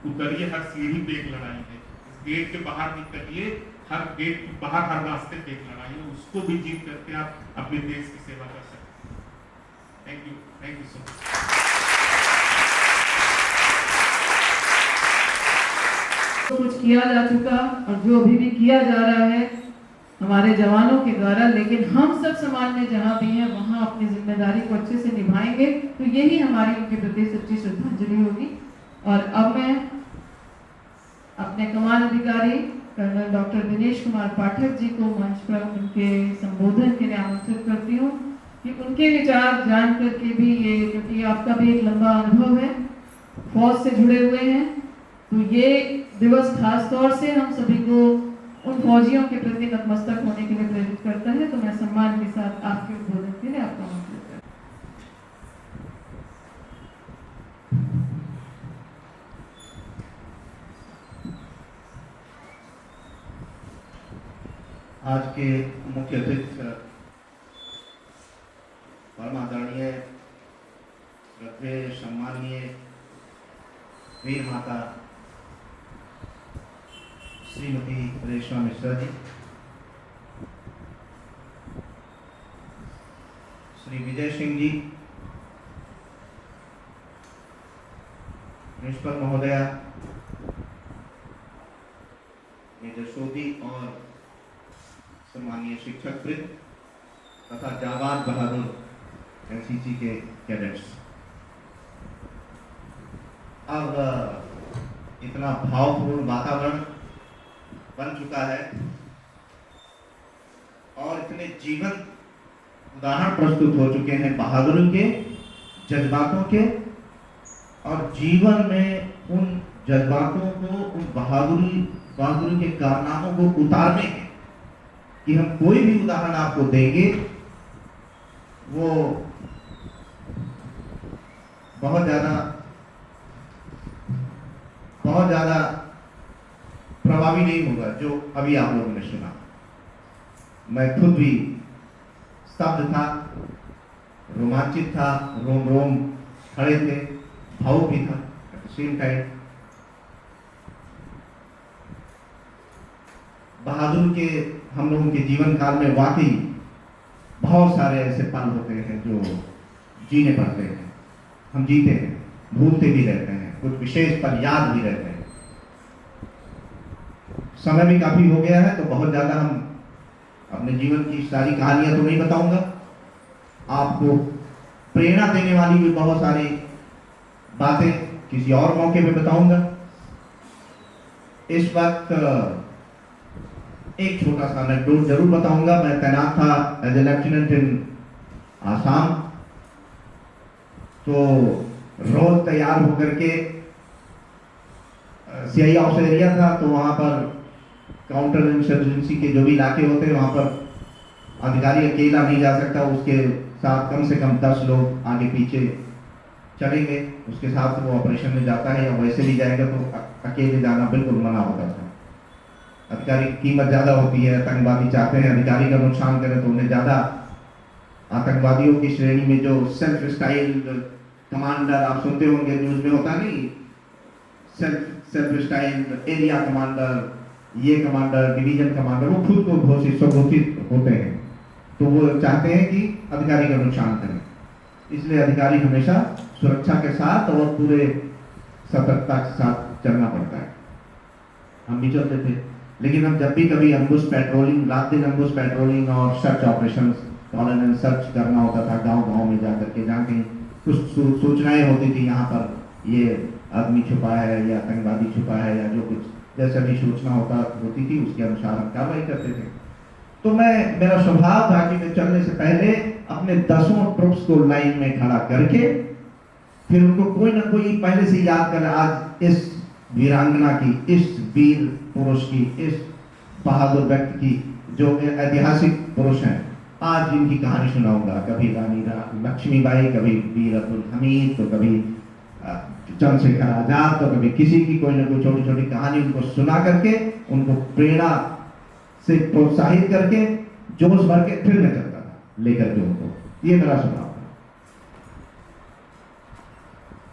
उतरिए, हर सीढ़ी पे एक लड़ाई है। इस गेट के बाहर निकलिए, हर गेट के बाहर हर रास्ते पे एक लड़ाई है, उसको भी जीत करके आप अपने देश की सेवा कर सकते हैं। Thank you so much. कुछ किया जा चुका और जो अभी भी किया जा रहा है हमारे जवानों के द्वारा, लेकिन हम सब समाज में जहाँ भी हैं वहाँ अपनी जिम्मेदारी को अच्छे से निभाएंगे, तो यही हमारी उनके प्रति सच्ची श्रद्धांजलि होगी। और अब मैं अपने कमान अधिकारी कर्नल डॉक्टर दिनेश कुमार पाठक जी को मंच पर उनके संबोधन के लिए आमंत्रित करती हूँ कि उनके विचार जान करके भी ये, क्योंकि आपका भी एक लंबा अनुभव है, फौज से जुड़े हुए हैं, तो ये दिवस खास तौर से हम सभी को उन फौजियों के प्रति नतमस्तक होने के लिए प्रेरित करता है। तो मैं सम्मान के साथ आपके उद्बोधन के लिए आपका आमंत्रित करती हूँ। आज के मुख्य अतिथि परम आदरणीय श्रद्धेय सम्मानीय वीर माता श्रीमती रेशमा मिश्रा जी, श्री विजय सिंह जी, प्रिंसिपल महोदया मेजर सोदी और सम्मानीय शिक्षक वृंद तथा जाबाज बहादुर एनसीसी के कैडेट्स। अब इतना भावपूर्ण वातावरण बन चुका है और इतने जीवन उदाहरण प्रस्तुत हो चुके हैं बहादुरी के, जज्बातों के, और जीवन में उन जज्बातों को, उन बहादुरी के कारनामों को उतारने के, कि हम कोई भी उदाहरण आपको देंगे वो बहुत ज्यादा प्रभावी नहीं होगा जो अभी आप लोगों ने सुना। मैं खुद भी स्तब्ध था, रोमांचित था, रोम रोम खड़े थे, भावुक भी था एट द सेम टाइम। बहादुर के हम लोगों के जीवन काल में वाकई बहुत सारे ऐसे पल होते हैं जो जीने पड़ते हैं। हम जीते हैं, भूलते भी रहते हैं, कुछ विशेष पल याद भी रहते हैं। समय भी काफी हो गया है तो बहुत ज्यादा हम अपने जीवन की सारी कहानियां तो नहीं बताऊंगा। आपको प्रेरणा देने वाली भी बहुत सारी बातें किसी और मौके पे बताऊंगा। इस वक्त एक छोटा सा एनेक्डोट जरूर बताऊंगा। मैं तैनात था as a lieutenant in Assam, तो रोज तैयार होकर के सीआई हाउस एरिया था, तो वहां पर काउंटर इंसर्जेंसी के जो भी इलाके होते हैं वहां पर अधिकारी अकेला नहीं जा सकता, उसके साथ कम से कम 10 लोग आगे पीछे चलेंगे, उसके साथ वो ऑपरेशन में जाता है या वैसे भी जाएगा तो अकेले जाना बिल्कुल मना होता था। अधिकारी की कीमत ज़्यादा होती है, आतंकवादी चाहते हैं अधिकारी का नुकसान करें तो उन्हें ज़्यादा। आतंकवादियों की श्रेणी में जो सेल्फ स्टाइल कमांडर आप सुनते होंगे न्यूज में, होता नहीं, सेल्फ स्टाइल एरिया कमांडर, ये कमांडर, डिवीजन कमांडर, वो खुद को घोषित स्वघोषित होते हैं, तो वो चाहते हैं कि अधिकारी का नुकसान करें। इसलिए अधिकारी हमेशा सुरक्षा के साथ और पूरे सतर्कता के साथ चलना पड़ता है। हम भी चलते थे, लेकिन हम जब भी कभी अम्बुश पेट्रोलिंग, रात दिन अम्बुश पेट्रोलिंग और search operation, colon and search करना होता था गांव-गांव में जाकर के, जहाँ कहीं कुछ सूचनाएं होती थी यहाँ पर ये आदमी छुपा है या आतंकवादी छुपा है या जो कुछ जैसा भी सूचना होती थी उसके अनुसार हम कार्रवाई करते थे। तो मेरा स्वभाव था कि मैं चलने से पहले अपने 10 ट्रुप्स को लाइन में खड़ा करके फिर उनको कोई ना कोई पहले से याद कर, आज इस वीरांगना की, इस वीर पुरुष की, इस बहादुर व्यक्ति की, जो ऐतिहासिक पुरुष हैं, आज इनकी कहानी सुनाऊंगा। कभी रानी लक्ष्मीबाई, कभी वीर अब्दुल हमीद, तो कभी चंद्रशेखर आजाद, तो कभी किसी की कोई ना कोई छोटी छोटी कहानी उनको सुना करके, उनको प्रेरणा से प्रोत्साहित करके, जोश भर के फिर मैं चलता था लेकर के उनको। ये मेरा स्वभाव था।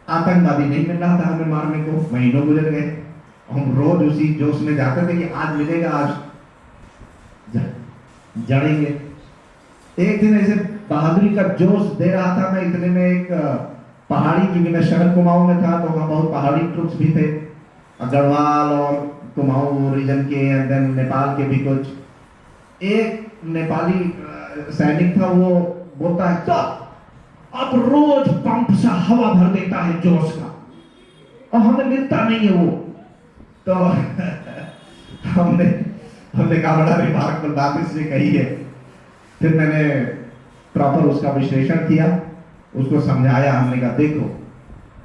आतंकवादी नहीं मिल रहा था हमें मारने को, महीनों गुजर गए, हम रोज उसी जोश में जाते थे कि आज मिलेगा, आज जड़ेंगे। एक दिन ऐसे बहादुरी का जोश दे रहा था मैं, इतने में एक पहाड़ी, क्योंकि मैं शहर कुमाऊं में था तो वहाँ बहुत पहाड़ी ट्रुप्स भी थे, गढ़वाल और कुमाऊं रीजन के, देन नेपाल के भी कुछ। एक नेपाली सैनिक था, वो बोलता है तो अब रोज पंप से हवा भर देता है जोश का, और हमें मिलता नहीं है वो। तो हमने कहा बड़ा रिमार्केबल बात इसने कही है। फिर मैंने प्रॉपर उसका विश्लेषण किया, उसको समझाया। हमने कहा देखो,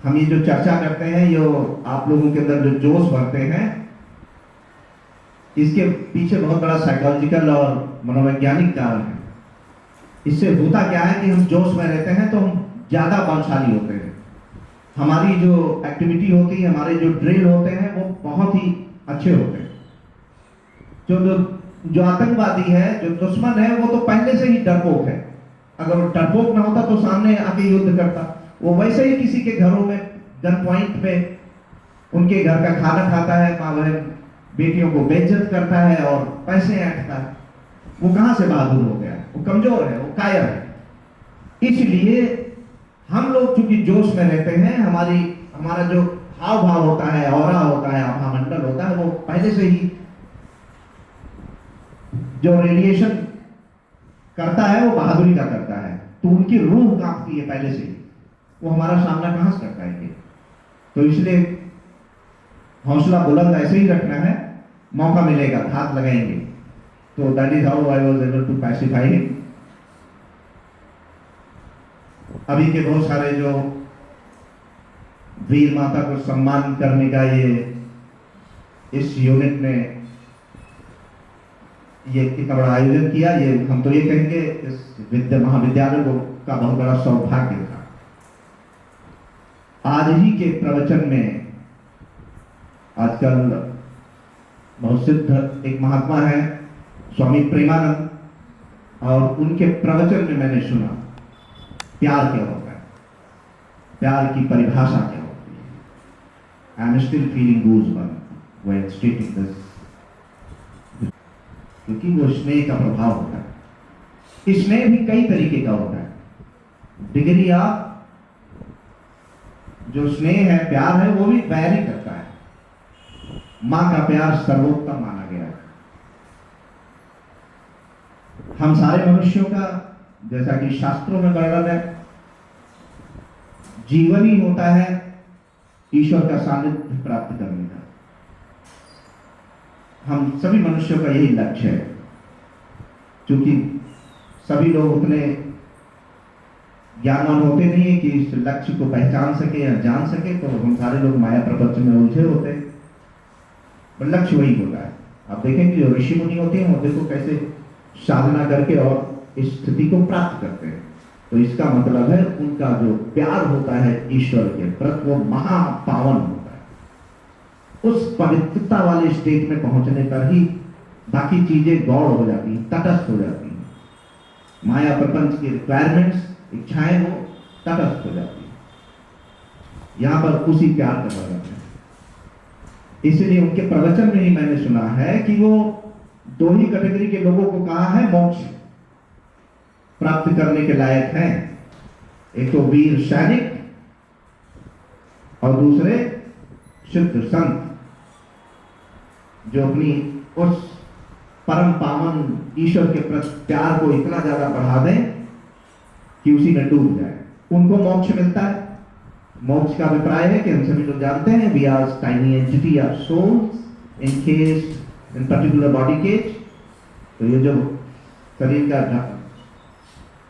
हम ये जो चर्चा करते हैं, ये आप लोगों के अंदर जो जोश भरते हैं, इसके पीछे बहुत बड़ा साइकोलॉजिकल और मनोवैज्ञानिक कारण है। इससे होता क्या है कि हम जोश में रहते हैं तो हम ज्यादा बलशाली होते हैं, हमारी जो एक्टिविटी होती है, हमारे जो ड्रिल होते हैं, वो बहुत ही अच्छे होते हैं। जो आतंकवादी है, जो दुश्मन है, वो तो पहले से ही डरपोक है। अगर वो डरपोक ना होता तो सामने आके युद्ध करता। वो वैसे ही किसी के घरों में गन पॉइंट पे उनके घर का खाना खाता है, माँ बहन बेटियों को बेइज्जत करता है और पैसे ऐंठता है। वो कहाँ से बहादुर हो गया? वो कमजोर है, वो कायर है। इसलिए हम लोग चूंकि जोश में रहते हैं, हमारा जो हाव भाव होता है, ऑरा होता है, आभा मंडल होता है, वो पहले से ही जो रेडिएशन करता है वो बहादुरी का करता है। तो उनकी रूह कांपती है पहले से ही, वो हमारा सामना कहां से कर पाएंगे। तो इसलिए हौसला बुलंद ऐसे ही रखना है, मौका मिलेगा हाथ लगाएंगे। तो that is how I was able to pacify him. अभी के बहुत सारे जो वीर माता को सम्मान करने का इस यूनिट ने ये कितना बड़ा आयोजन किया, ये हम तो ये कहेंगे इस महाविद्यालय को का बहुत बड़ा सौभाग्य था। आज ही के प्रवचन में, आजकल बहुत सिद्ध एक महात्मा है स्वामी प्रेमानंद, और उनके प्रवचन में मैंने सुना प्यार क्या होता है, प्यार की परिभाषा क्या होती है। I am still feeling goosebumps when स्टेटिंग this, क्योंकि वो स्नेह का प्रभाव होता है। स्नेह भी कई तरीके का होता है। डिग्री ऑफ जो स्नेह है, प्यार है, वो भी वैरी करता है। मां का प्यार सर्वोत्तम माना गया है। हम सारे मनुष्यों का, जैसा कि शास्त्रों में वर्णन है, जीवन ही होता है ईश्वर का सानिध्य प्राप्त करने का। हम सभी मनुष्यों का यही लक्ष्य है। क्योंकि सभी लोग उतने ज्ञानवान होते नहीं है कि इस लक्ष्य को पहचान सके या जान सके, तो हम सारे लोग माया प्रपंच में उलझे होते हैं। पर लक्ष्य वही होता है। आप देखेंगे जो ऋषि मुनि होते हैं, वो देखो कैसे साधना करके और इस स्थिति को प्राप्त करते हैं। तो इसका मतलब है उनका जो प्यार होता है ईश्वर के प्रति, वो महापावन होता है। उस पवित्रता वाले स्टेट में पहुंचने पर ही बाकी चीजें गौड़ हो जाती हैं, तटस्थ हो जाती हैं। माया प्रपंच की रिक्वायरमेंट्स, इच्छाएं वो तटस्थ हो जाती हैं। यहां पर उसी प्यार का वर्णन है। इसलिए उनके प्रवचन में ही मैंने सुना है कि वो दो ही कैटेगरी के लोगों को कहा है मोक्ष प्राप्त करने के लायक हैं। एक तो वीर सैनिक और दूसरे शुद्ध संत, जो अपनी उस परम पावन ईश्वर के प्रति प्यार को इतना ज्यादा बढ़ा दें कि उसी में डूब जाए, उनको मोक्ष मिलता है। मोक्ष का अभिप्राय है कि हम सभी लोग जानते हैं, we are tiny entity of souls encased in particular body cage. तो ये जो शरीर का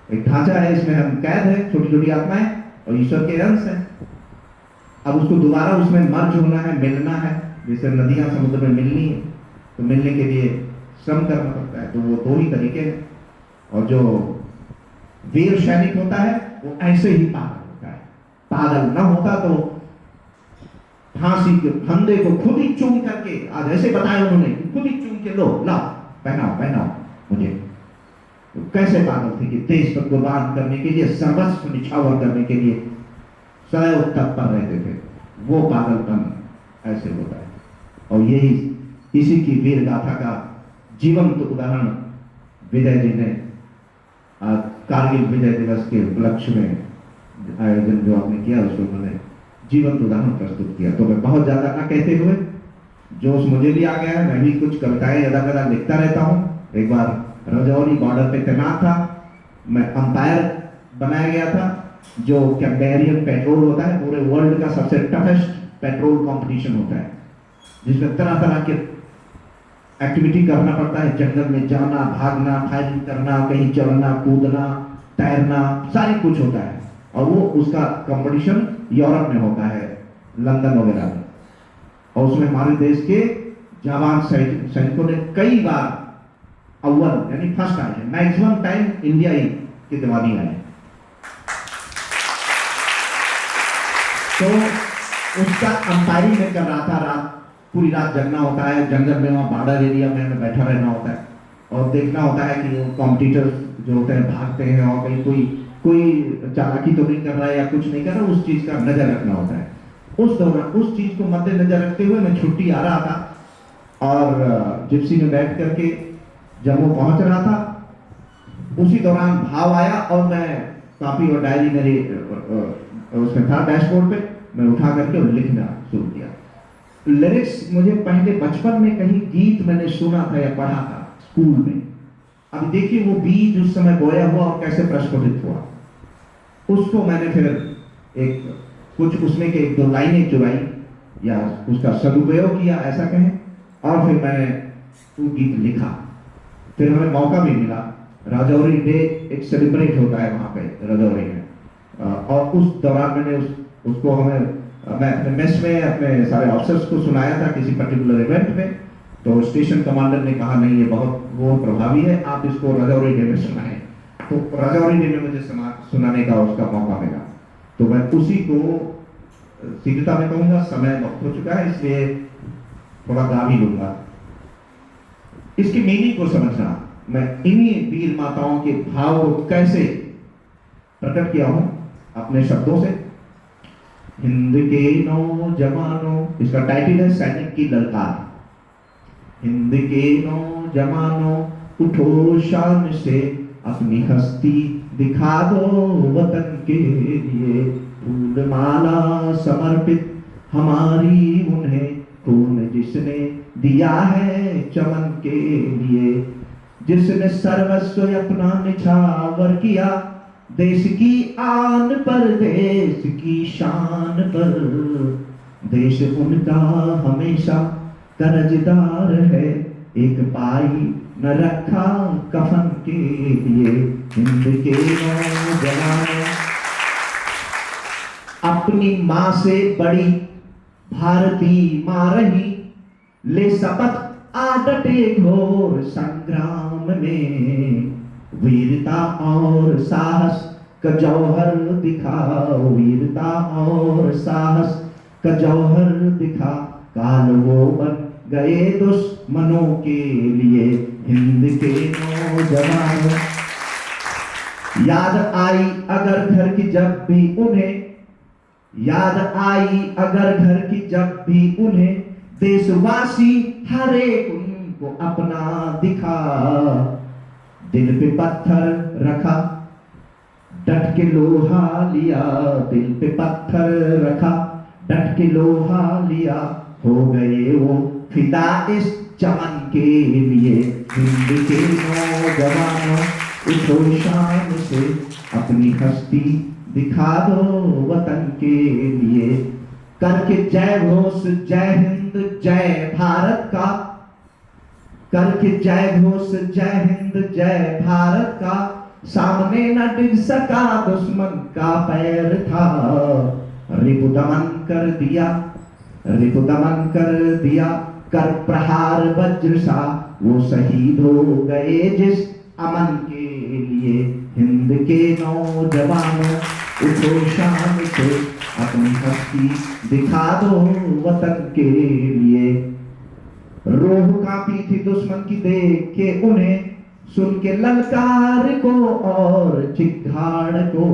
एक ढांचा है, इसमें हम कैद है, छोटी छोटी आत्माएं, और ईश्वर के अंश हैं। अब उसको दोबारा उसमें मर्ज होना है, मिलना है, जैसे नदियां समुद्र में मिलनी है, तो मिलने के लिए श्रम करना पड़ता है। तो वो दो ही तरीके हैं। और जो वीर सैनिक होता है वो ऐसे ही पागल होता है। पागल न होता तो फांसी के फंदे को खुद ही चूम करके, आज ऐसे बताया उन्होंने कि खुद ही चूम के लो, लाओ पहनाओ मुझे। तो कैसे पागल थे कि देश पर कुर्बान करने के लिए, सर्वस्व निछावर करने के लिए सदैव तत्पर रहते थे। वो पागलपन ऐसे होता है। और यही इसी की वीर गाथा का जीवंत उदाहरण विजय जी ने कारगिल विजय दिवस के उपलक्ष्य में आयोजन जो आपने किया उसको उन्होंने जीवंत उदाहरण प्रस्तुत किया। तो मैं बहुत ज्यादा ना कहते हुए, जोश मुझे भी आ गया है, मैं भी कुछ कविताएं यदा कदा लिखता रहता हूँ। एक बार रजौरी बॉर्डर पे तैनात था, मैं अंपायर बनाया गया था। जो कैम्बेरियन पेट्रोल होता है, पूरे वर्ल्ड का सबसे टफेस्ट पेट्रोल कंपटीशन होता है, जिसमें तरह तरह के एक्टिविटी करना पड़ता है। जंगल में जाना, भागना, फायरिंग करना, कहीं चढ़ना, कूदना, तैरना, सारी कुछ होता है। और वो उसका कंपटीशन यूरोप में होता है, लंदन वगैरह में। और उसमें हमारे देश के जवान सैनिकों ने कई बार अव्वल यानी फर्स्ट आए हैं। मैक्सिमम टाइम इंडिया ही के दीवानी आए। तो उसका अंपायरिंग में कर रहा था। पूरी रात जगना होता है, जंगल में, वहाँ बॉर्डर एरिया में बैठा रहना होता है और देखना होता है कि वो कॉम्पिटिटर्स जो होते हैं भागते हैं और कहीं कोई चालाकी तो नहीं कर रहा है या कुछ नहीं कर रहा, उस चीज का नजर रखना होता है। उस दौरान उस चीज को मद्देनजर रखते हुए मैं छुट्टी आ रहा था और जिप्सी में बैठ करके जब वो पहुंच रहा था, उसी दौरान भाव आया और मैं कॉपी और डायरी मेरी उसमें था डैशबोर्ड पे, मैं उठा करके लिखना शुरू किया। लिरिक्स मुझे पहले बचपन में कहीं गीत मैंने सुना था या पढ़ा था स्कूल में। अब देखिए वो बीज उस समय बोया हुआ और कैसे प्रस्फुटित हुआ, उसको मैंने फिर एक कुछ उसमें के एक दो लाइनें चुराई या उसका सदुपयोग किया ऐसा कहें, और फिर मैंने वो गीत लिखा। फिर हमें मौका भी मिला, राजौरी डे एक सेलिब्रेट होता है वहाँ पे राजौरी में, और उस दौरान मैंने उसको मैं अपने मेस में अपने सारे ऑफिसर्स को सुनाया था किसी पर्टिकुलर इवेंट में। तो स्टेशन कमांडर ने कहा नहीं ये बहुत वो प्रभावी है, आप इसको राजौरी डे में सुनाएं। तो राजौरी डे में मुझे सुनाने का उसका मौका मिला। तो मैं उसी को शीघ्रता में कहूंगा, समय वक्त हो चुका है इसलिए थोड़ा गा भी लूंगा। इसकी मीनिंग को समझना, मैं इन्हीं वीर माताओं के भाव को कैसे प्रकट किया हूं अपने शब्दों से। हिंद के नौजवानों, इसका टाइटल है सैनिक की ललकार। हिंद के नौजवानों उठो शान से, अपनी हस्ती दिखा दो वतन के लिए। फूल माला समर्पित हमारी उन्हें, खून जिसने दिया है चमन के लिए। जिसने सर्वस्व अपना निछावर किया, देश की आन पर, देश की शान पर। देश उनका हमेशा कर्जदार है, एक पाई न रखा कफन के लिए। हिंद के नौजवानों, अपनी माँ से बड़ी भारती माँ रही, ले शपथ आ डटे घोर संग्राम में। वीरता और साहस का जौहर दिखाओ, वीरता और साहस का जौहर दिखा। काल वो बन गए दुश्मनों के लिए। हिंद के नौजवानों, याद आई अगर घर की जब भी उन्हें, याद आई अगर घर की जब भी उन्हें, देशवासी हर एक उनको अपना दिखा। दिल पे पत्थर रखा, डट के लोहा लिया। दिल पे पत्थर रखा, डट के लोहा लिया। हो गए वो फिदा इस चमन के लिए। हिंद के नौजवानों उठो शान से, अपनी हस्ती दिखा दो वतन के लिए। करके जय घोष जय हिंद जय भारत का, करके जय घोष जय हिंद जय भारत का। सामने न डिग सका दुश्मन का पैर था, रिपु दमन कर दिया, रिपु दमन कर दिया, कर प्रहार वज्र सा, वो शहीद हो गए जिस अमन के लिए। हिंद के नौजवानों उठो शान से, अपनी हस्ती दिखा दो वतन के लिए। रूह कांपी थी दुश्मन की देख के उन्हें, सुन के ललकार को और चिक्काड़ को।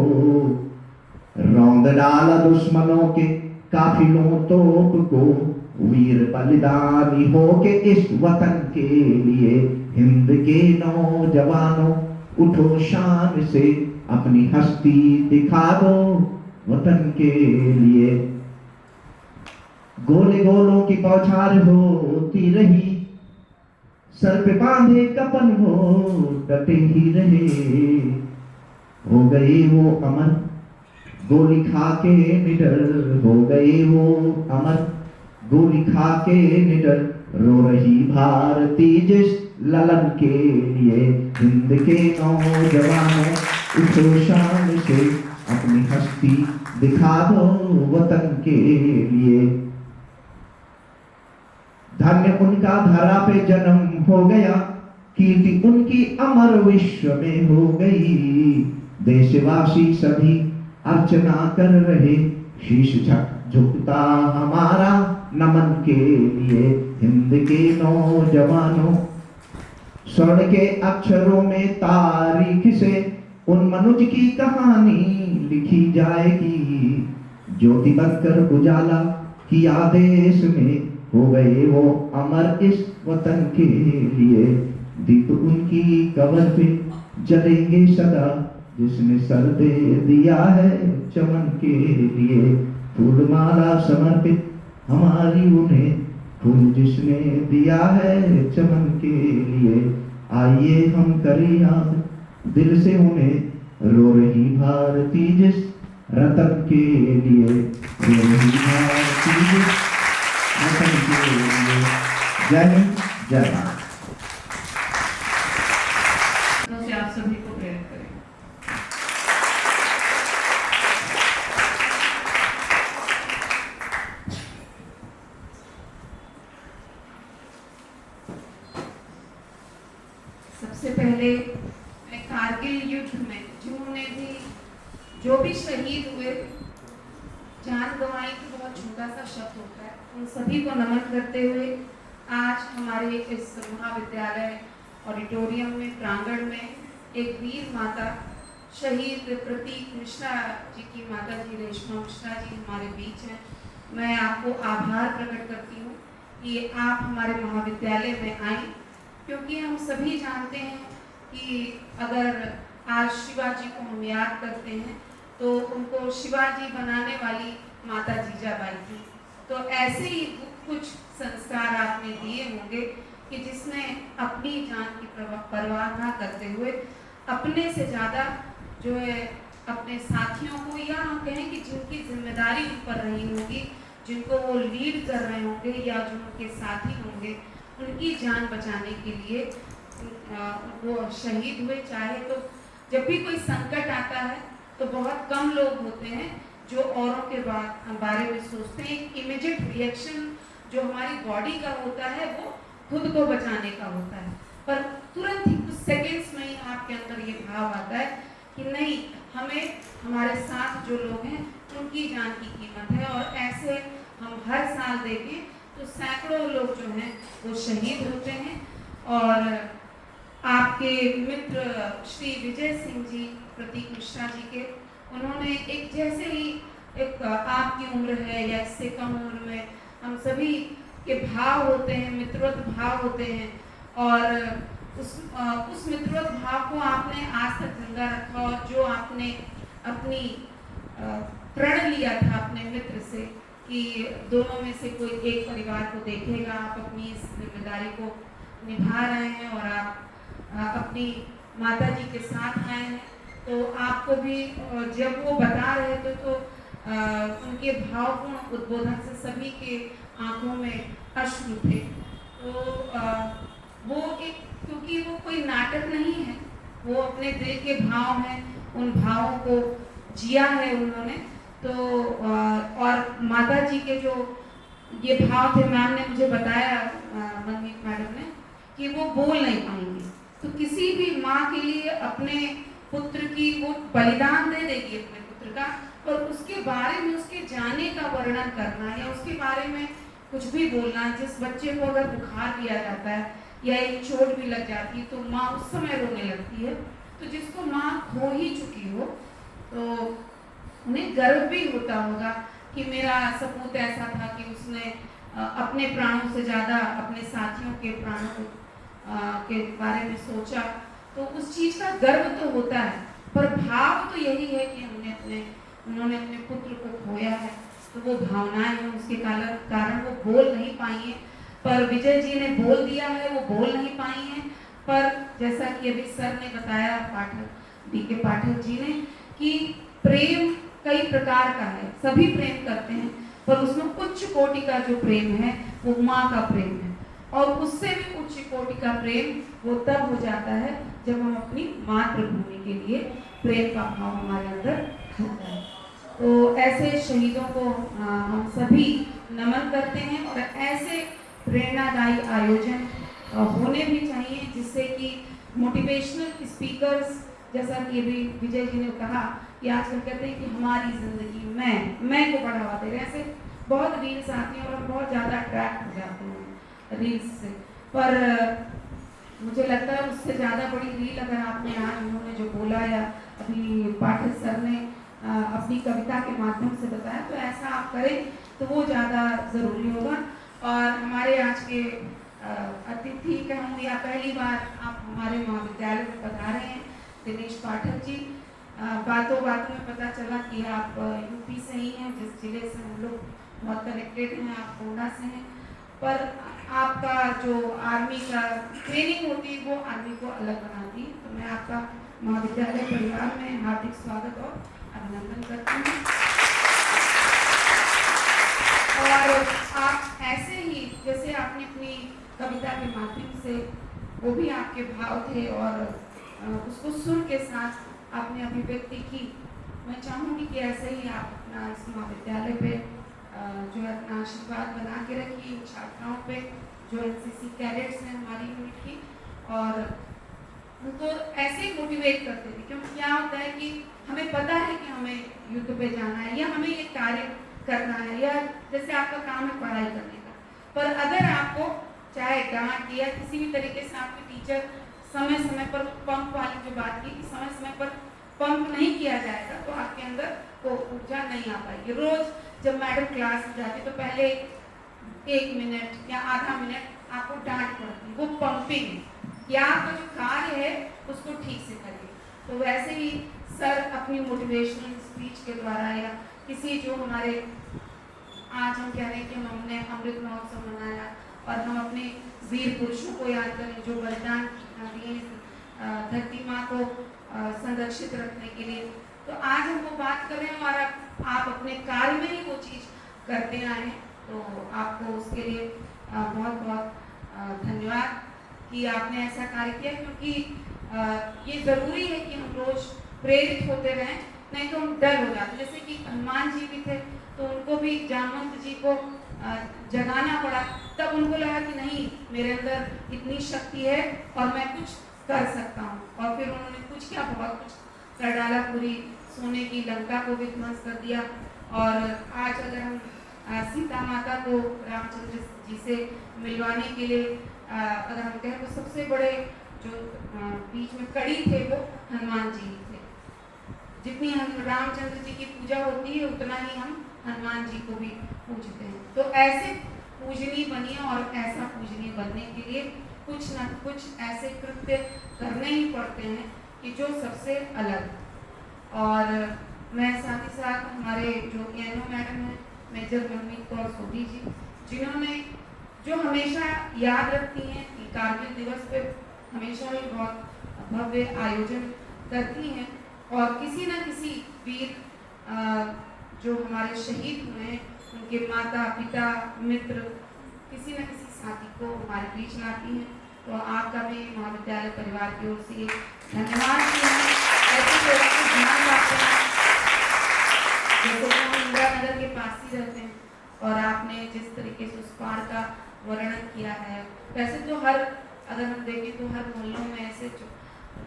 रौंद डाला दुश्मनों के काफिलों तोप को, वीर बलिदानी हो के इस वतन के लिए। हिंद के नौजवानों उठो शान से, अपनी हस्ती दिखा दो वतन के लिए। गोले गोलों की बौछार होती रही, सर पे बांधे कपन हो डटे ही रहे। हो गए वो अमर गोली खा के निडर, हो गए वो अमर गोली खा के निडर। रो रही भारती जिस ललन के लिए। हिंद के नौजवानों उठो शान से, अपनी हस्ती दिखा दो वतन के लिए। धन्य उनका धरा पे जन्म हो गया, कीर्ति उनकी अमर विश्व में हो गई। देशवासी सभी अर्चना कर रहे, शीश झुकता हमारा नमन के लिए। हिंद के नौजवानों स्वर्ण के अक्षरों में तारीख से, उन मनुज की कहानी लिखी जाएगी। ज्योति बनकर उजाला किया देश में, हो गए वो अमर इस वतन के लिए। दीप उनकी कबर पे जलेंगे सदा, जिसने सर दे दिया है चमन के लिए। फूलमाला समर्पित हमारी उन्हें, फूल जिसने दिया है चमन के लिए। आइए हम करें याद दिल से उन्हें, रो रही भारती जिस रतन के लिए। रो रही भारती जिस रतन के लिए। जय हिंद, जय भारत। से आप सभी को प्रेरित करें। सबसे पहले मैं कारगिल युद्ध में जिन्होंने भी जो भी शहीद हुए, जान गंवाई तो बहुत छोटा सा शब्द होता है, उन सभी को नमन करते हुए आज हमारे इस महाविद्यालय ऑडिटोरियम में प्रांगण में एक वीर माता शहीद प्रतीक मिश्रा जी की माता जी रेशमा मिश्रा जी हमारे बीच हैं। मैं आपको आभार प्रकट करती हूँ कि आप हमारे महाविद्यालय में आए, क्योंकि हम सभी जानते हैं कि अगर आज शिवाजी को हम याद करते हैं तो उनको शिवाजी बनाने वाली माता जीजाबाई थी। तो ऐसे ही कुछ संस्कार आपने दिए होंगे कि जिसने अपनी जान की परवाह ना करते हुए अपने से ज़्यादा जो है अपने साथियों को, या हम कहें कि जिनकी जिम्मेदारी उन पर रही होगी, जिनको वो लीड कर रहे होंगे या जो उनके साथी होंगे, उनकी जान बचाने के लिए वो शहीद हुए। चाहे तो जब भी कोई संकट आता है तो बहुत कम लोग होते हैं जो औरों के बारे में सोचते हैं। एक इमीडिएट रिएक्शन जो हमारी बॉडी का होता है वो खुद को बचाने का होता है, पर तुरंत ही कुछ सेकंड्स में ही आपके अंदर ये भाव आता है कि नहीं, हमें हमारे साथ जो लोग हैं उनकी जान की कीमत है। और ऐसे हम हर साल देखें तो सैकड़ों लोग जो हैं वो शहीद होते हैं। और आपके मित्र श्री विजय सिंह जी प्रतीक मिश्रा जी के, उन्होंने एक जैसे ही एक आपकी उम्र है या इससे कम उम्र में हम सभी के भाव होते हैं, मित्रवत भाव होते हैं, और उस मित्रवत भाव को आपने आज तक जिंदा रखा। और जो आपने अपनी प्रण लिया था अपने मित्र से कि दोनों में से कोई एक परिवार को देखेगा, आप अपनी इस जिम्मेदारी को निभा रहे हैं और आप अपनी माता जी के साथ आए हैं। तो आपको भी जब वो बता रहे थे तो उनके भावपूर्ण उद्बोधन से सभी के आंखों में अश्रु थे। तो वो एक, क्योंकि वो कोई नाटक नहीं है, वो अपने दिल के भाव हैं, उन भावों को जिया है उन्होंने। तो और माता जी के जो ये भाव थे, मैम ने मुझे बताया, मनमीत मैडम ने, कि वो बोल नहीं पाएंगी। तो किसी भी माँ के लिए अपने पुत्र की वो बलिदान दे देगी अपने पुत्र का, और उसके बारे में उसके जाने का वर्णन करना या उसके बारे में कुछ भी बोलना। जिस बच्चे को अगर बुखार भी आ जाता है या एक चोट भी लग जाती है तो माँ उस समय रोने लगती है। तो जिसको माँ खो ही चुकी हो तो उन्हें गर्व भी होता होगा कि मेरा सपूत ऐसा था कि उसने अपने प्राणों से ज़्यादा अपने साथियों के प्राणों के बारे में सोचा। तो उस चीज़ का गर्व तो होता है, पर भाव तो यही है कि उन्होंने अपने पुत्र को खोया है। तो वो भावनाएं हैं, उसके कारण वो बोल नहीं पाई हैं। पर विजय जी ने बोल दिया है, वो बोल नहीं पाई हैं। पर जैसा कि अभी सर ने बताया, पाठक डी के पाठक जी ने, कि प्रेम कई प्रकार का है, सभी प्रेम करते हैं, पर उसमें उच्च कोटि का जो प्रेम है वो माँ का प्रेम है। और उससे भी उच्च कोटि का प्रेम वो तब हो जाता है जब हम अपनी मातृभूमि के लिए प्रेम का भाव हमारे अंदर होता है। तो ऐसे शहीदों को हम सभी नमन करते हैं, और ऐसे प्रेरणादायी आयोजन होने भी चाहिए, जिससे कि मोटिवेशनल स्पीकर्स, जैसा कि अभी विजय जी ने कहा कि आजकल कहते हैं कि हमारी ज़िंदगी मैं को बढ़ावा दे रहे हैं। ऐसे बहुत रील्स आती हैं और हम बहुत ज़्यादा अट्रैक्ट हो जाते हैं रील्स से। पर मुझे लगता है उससे ज़्यादा बड़ी रील अगर आपने आज उन्होंने जो बोला या अभी पाठक सर ने अपनी कविता के माध्यम से बताया, तो ऐसा आप करें तो वो ज़्यादा ज़रूरी होगा। और हमारे आज के अतिथि कहूँ या पहली बार आप हमारे महाविद्यालय में पधारे हैं, दिनेश पाठक जी, बातों बातों में पता चला कि आप यूपी से ही हैं, जिस जिले से हम लोग बहुत कनेक्टेड हैं, आप गोंडा से हैं। पर आपका जो आर्मी का ट्रेनिंग होती है वो आर्मी को अलग बनाती है। तो मैं आपका महाविद्यालय परिवार में हार्दिक स्वागत और अभिनंदन करती हूँ। और आप ऐसे ही जैसे आपने अपनी कविता के माध्यम से, वो भी आपके भाव थे और उसको सुर के साथ आपने अभिव्यक्ति की। मैं चाहूँगी कि ऐसे ही आप अपना इस महाविद्यालय पे जो है अपना आशीर्वाद बना के रखिए, छात्राओं पे जो एनसीसी कैडेट्स हैं हमारी यूनिट की, और उनको ऐसे मोटिवेट करते थे। क्योंकि क्या होता है कि हमें पता है कि हमें युद्ध पे जाना है या हमें ये कार्य करना है, या जैसे आपका काम है पढ़ाई करने का, पर अगर आपको चाहे डांट या किसी भी तरीके से आपके टीचर समय समय पर पंप वाली जो बात की, समय समय पर पंप नहीं किया जाएगा तो आपके अंदर वो ऊर्जा नहीं आ पाएगी। रोज जब मैडम क्लास में जाती तो पहले 1 मिनट या आधा मिनट आपको डांट पड़ती, वो पंपिंग है कि आपका जो कार्य है उसको ठीक से करिए। तो वैसे ही सर अपनी मोटिवेशनल स्पीच के द्वारा या किसी जो हमारे आज हम कह रहे हैं कि हमने अमृत महोत्सव मनाया और हम अपने वीर पुरुषों को याद करें जो बलिदान दिए धरती माँ को संरक्षित रखने के लिए। तो आज हम वो बात कर रहे हैं और आप अपने कार्य में ही वो चीज़ करते आए हैं, तो आपको उसके लिए बहुत बहुत धन्यवाद कि आपने ऐसा कार्य किया। क्योंकि ये ज़रूरी है कि हम रोज प्रेरित होते रहें, नहीं तो हम डर हो जाते। जैसे कि हनुमान जी भी थे तो उनको भी जामवंत जी को जगाना पड़ा, तब उनको लगा कि नहीं मेरे अंदर इतनी शक्ति है और मैं कुछ कर सकता हूँ। और फिर उन्होंने कुछ क्या, बहुत कुछ कर डाला, पूरी सोने की लंका को भी ध्वंस कर दिया। और आज अगर हम सीता माता को रामचंद्र जी से मिलवाने के लिए अगर हम कहें तो सबसे बड़े जो बीच में कड़ी थे वो हनुमान जी थे। जितनी हम रामचंद्र जी की पूजा होती है उतना ही हम हनुमान जी को भी पूजते हैं। तो ऐसे पूजनीय बनिए और ऐसा पूजनीय बनने के लिए कुछ न कुछ ऐसे कृत्य करने ही पड़ते हैं कि जो सबसे अलग। और मैं साथ ही साथ हमारे जो एनो मैडम हैं मेजर मनमीत कौर सोधी जी, जिन्होंने जो हमेशा याद रखती हैं कि कारगिल दिवस पे हमेशा ही बहुत भव्य आयोजन करती हैं और किसी न किसी वीर जो हमारे शहीद हुए हैं उनके माता पिता मित्र किसी न किसी साथी को हमारे बीच लाती हैं। तो आपका भी महाविद्यालय परिवार की ओर से धन्यवाद। ऐसे लोगों को ध्यान रखते हैं जैसे इंदिरा नगर के पास ही रहते हैं और आपने जिस तरीके से उस पार का वर्णन किया है, वैसे तो हर अगर हम देखें तो हर मोहल्लों में ऐसे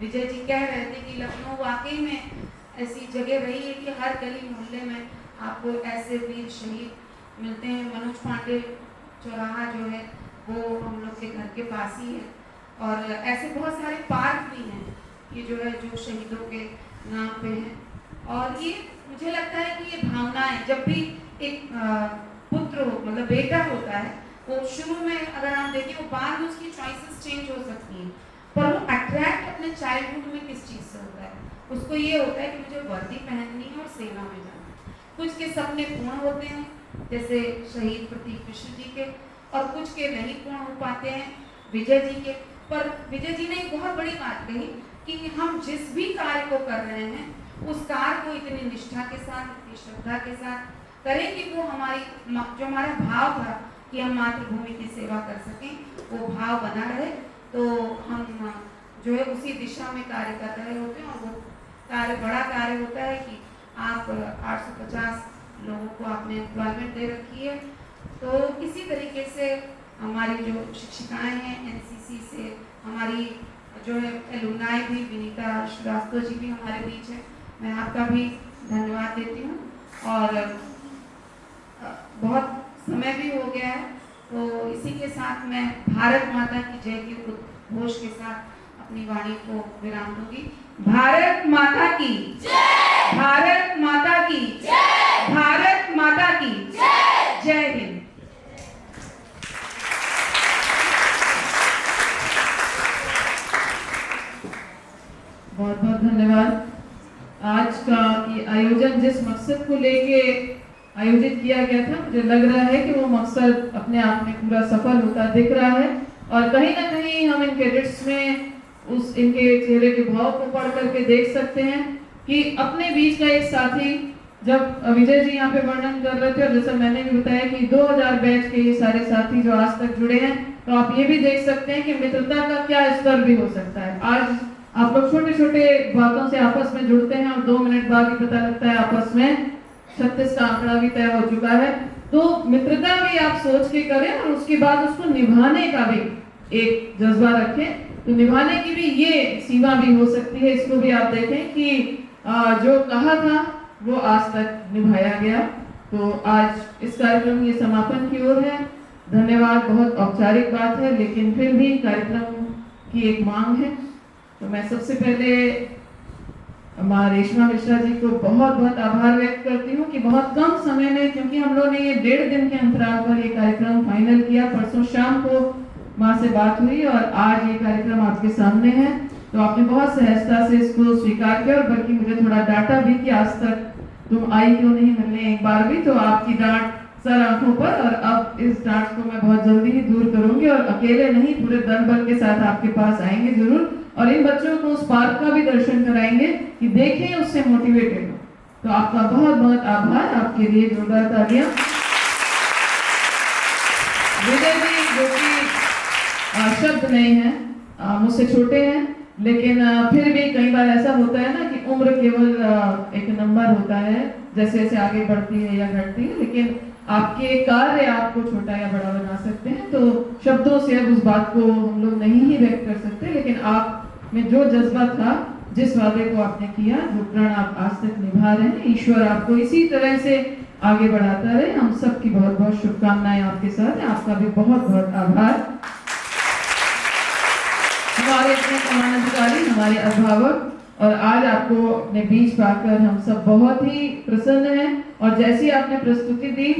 विजय जी कह रहे थे कि लखनऊ वाकई में ऐसी जगह रही है कि हर गली मोहल्ले में आपको ऐसे वीर शहीद मिलते हैं। मनोज पांडे चौराहा जो है वो हम लोग के घर के पास ही है और ऐसे बहुत सारे पार्क भी हैं ये जो है जो शहीदों के नाम पे हैं। और ये मुझे लगता है कि ये भावनाएं जब भी एक पुत्र हो मतलब बेटा होता है वो शुरू में अगर आप देखें वो बाद में उसकी चॉइसेस चेंज हो सकती हैं पर वो अट्रैक्ट अपने चाइल्डहुड में किस चीज़ से होता है, उसको ये होता है कि मुझे वर्दी पहननी है और सेना में जाना है। कुछ के सपने पूर्ण होते हैं जैसे शहीद प्रतीक कृष्ण जी के और कुछ के नहीं पूर्ण हो पाते हैं विजय जी के। पर विजय जी ने एक बहुत बड़ी बात कही कि हम जिस भी कार्य को कर रहे हैं उस कार्य को इतनी निष्ठा के साथ इतनी श्रद्धा के साथ करें कि वो हमारी जो हमारा भाव था कि हम मातृभूमि की सेवा कर सकें वो भाव बना रहे तो हम जो है उसी दिशा में कार्य कर रहे होते हैं। और वो कार्य बड़ा कार्य होता है कि आप 850 लोगों को आपने एम्प्लॉयमेंट दे रखी है। तो इसी तरीके से हमारी जो शिक्षिकाएं हैं एनसीसी से हमारी जो है एलुमनाई भी विनीता श्रीवास्तव जी भी हमारे बीच है, मैं आपका भी धन्यवाद देती हूँ। और बहुत समय भी हो गया है तो इसी के साथ मैं भारत माता की जय के उद्घोष के साथ अपनी वाणी को विराम दूंगी। भारत माता की जय, भारत माता की जय, भारत माता की जय, जय हिंद। बहुत बहुत धन्यवाद। आज का ये आयोजन जिस मकसद को लेके आयोजित किया गया था मुझे लग रहा है कि वो मकसद अपने आप में पूरा सफल होता दिख रहा है और कहीं ना कहीं हम इन कैडेट्स में उस इनके चेहरे के भाव को पढ़ करके देख सकते हैं कि अपने बीच का एक साथी जब विजय जी यहाँ पे वर्णन कर रहे थे और जैसा मैंने भी बताया कि 2000 बैच के ये सारे साथी जो आज तक जुड़े हैं तो आप ये भी देख सकते हैं कि मित्रता का क्या स्तर भी हो सकता है। आज आप लोग छोटे छोटे बातों से आपस में जुड़ते हैं और 2 मिनट बाद ही पता लगता है आपस में 36 का आंकड़ा भी तय हो चुका है। तो मित्रता भी आप सोच के करें और उसके बाद उसको निभाने का भी एक जज्बा रखें। तो निभाने की भी ये सीमा भी हो सकती है, इसको भी आप देखें कि जो कहा था वो आज तक निभाया गया। तो आज इस कार्यक्रम के समापन की ओर है। धन्यवाद, बहुत औपचारिक बात है लेकिन फिर भी कार्यक्रम की एक मांग है। तो मैं सबसे पहले माँ रेशमा मिश्रा जी को बहुत बहुत आभार व्यक्त करती हूँ कि बहुत कम समय में, क्योंकि हम लोगों ने ये 1.5 दिन के अंतराल पर ये कार्यक्रम फाइनल किया। परसों शाम को माँ से बात हुई और आज ये कार्यक्रम आपके सामने है तो आपने बहुत सहजता से इसको स्वीकार किया और बल्कि मुझे थोड़ा डांटा भी कि आज तक तुम आई क्यों नहीं मिलने एक बार भी। तो आपकी डांट सर आंखों पर और अब इस डांट को मैं बहुत जल्दी ही दूर करूंगी और अकेले नहीं पूरे दल बल के साथ आपके पास आएंगे जरूर और इन बच्चों को उस पार्क का भी दर्शन कराएंगे कि देखें उससे मोटिवेटेड हो। तो आपका बहुत बहुत आभार, आपके लिए जोरदार तालियां। विजय जी जो कि शब्द नहीं है, मुझसे छोटे हैं लेकिन फिर भी कई बार ऐसा होता है ना कि उम्र केवल एक नंबर होता है, जैसे जैसे आगे बढ़ती है या घटती है, लेकिन आपके कार्य आपको छोटा या बड़ा बना सकते हैं। तो शब्दों से अब उस बात को हम लोग नहीं ही व्यक्त कर सकते, लेकिन आप में जो जज्बा था, जिस वादे को आपने किया, जो प्रण आप आज तक निभा रहे हैं, ईश्वर आपको इसी तरह से आगे बढ़ाता रहे। हम सबकी बहुत बहुत शुभकामनाएं आपके साथ हैं। आपका भी बहुत बहुत आभार। हमारे अपने सम्मानाधिकारी, हमारे अभिभावक, और आज आपको अपने बीच पाकर हम सब बहुत ही प्रसन्न हैं। और जैसी आपने प्रस्तुति दी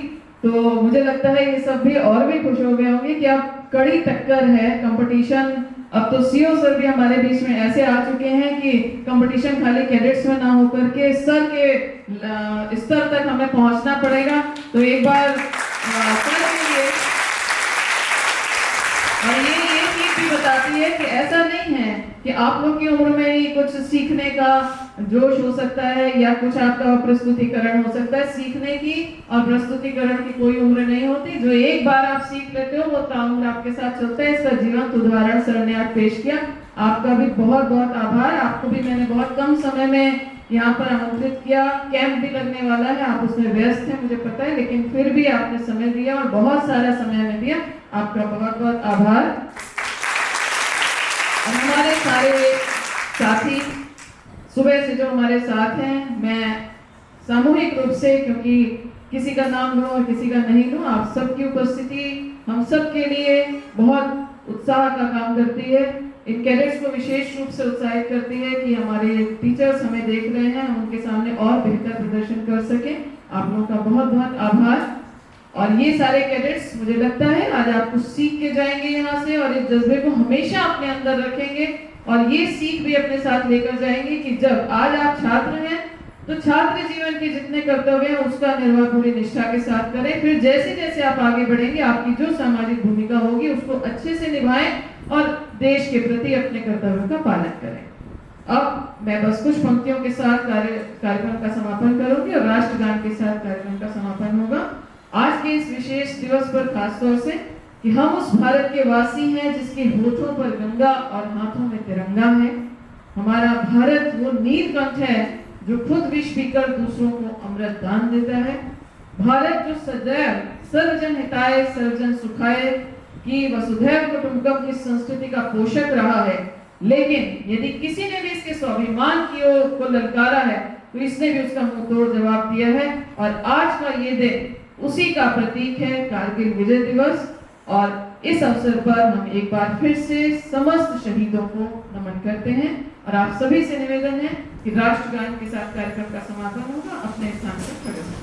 तो मुझे लगता है ये सब भी और भी खुश हो गए होंगे कि अब कड़ी टक्कर है, कंपटीशन। अब तो सीओ सर भी हमारे बीच में ऐसे आ चुके हैं कि कंपटीशन खाली कैडेट्स में ना होकर के सर के स्तर तक हमें पहुंचना पड़ेगा। तो एक बार सर के लिए, और ये चीज भी बताती है कि ऐसा नहीं है कि आप लोग की उम्र में ही कुछ सीखने का जोश हो सकता है या कुछ आपका प्रस्तुतिकरण हो सकता है। सीखने की और प्रस्तुतिकरण की कोई उम्र नहीं होती। जो एक बार आप सीख लेते हो वो ताउम्र आपके साथ चलता है। इसका जीवंत उदाहरण सर ने आज पेश किया। आपका भी बहुत बहुत आभार। आपको भी मैंने बहुत कम समय में यहाँ पर आमंत्रित किया। कैंप भी लगने वाला है, आप उसमें व्यस्त हैं मुझे पता है, लेकिन फिर भी आपने समय दिया और बहुत सारा समय हमें दिया, आपका बहुत बहुत आभार। और हमारे सारे साथी सुबह से जो हमारे साथ हैं, मैं सामूहिक रूप से, क्योंकि किसी का नाम लूं और किसी का नहीं लूं, आप सबकी उपस्थिति हम सब के लिए बहुत उत्साह का काम करती है। इन कैडेट्स को विशेष रूप से उत्साहित करती है कि हमारे टीचर्स हमें देख रहे हैं, हम उनके सामने और बेहतर प्रदर्शन कर सकें। आप लोगों का बहुत बहुत आभार। और ये सारे कैडेट्स मुझे लगता है आज आप कुछ सीख के जाएंगे यहाँ से और इस जज्बे को हमेशा अपने अंदर रखेंगे और ये सीख भी अपने साथ लेकर जाएंगे कि जब आज आप छात्र हैं तो छात्र जीवन के जितने कर्तव्य हैं उसका निर्वाह पूरी निष्ठा के साथ करें। फिर जैसे जैसे आप आगे बढ़ेंगे आपकी जो सामाजिक भूमिका होगी उसको अच्छे से निभाएं और देश के प्रति अपने कर्तव्यों का पालन करें। अब मैं बस कुछ पंक्तियों के साथ कार्यक्रम का समापन करूंगी और राष्ट्रगान के साथ कार्यक्रम का समापन होगा। आज के इस विशेष दिवस पर खासतौर से कि हम उस भारत के वासी हैं जिसके होठों पर गंगा और हाथों में तिरंगा है। हमारा भारत वो नीलकंठ है जो खुद विष पीकर दूसरों को अमृत दान देता है। भारत जो सदैव सर्वजन हिताय सर्वजन सुखाय की वसुधैव कुटुंबकम की संस्कृति का पोषक रहा है, लेकिन यदि किसी ने भी इसके स्वाभिमान की ओर को ललकारा है तो इसने भी उसका मुंह तोड़ जवाब दिया है। और आज का ये दिन उसी का प्रतीक है, कारगिल विजय दिवस। और इस अवसर पर हम एक बार फिर से समस्त शहीदों को नमन करते हैं और आप सभी से निवेदन है कि राष्ट्रगान के साथ कार्यक्रम का समापन होगा। अपने स्थान पर खड़े हों।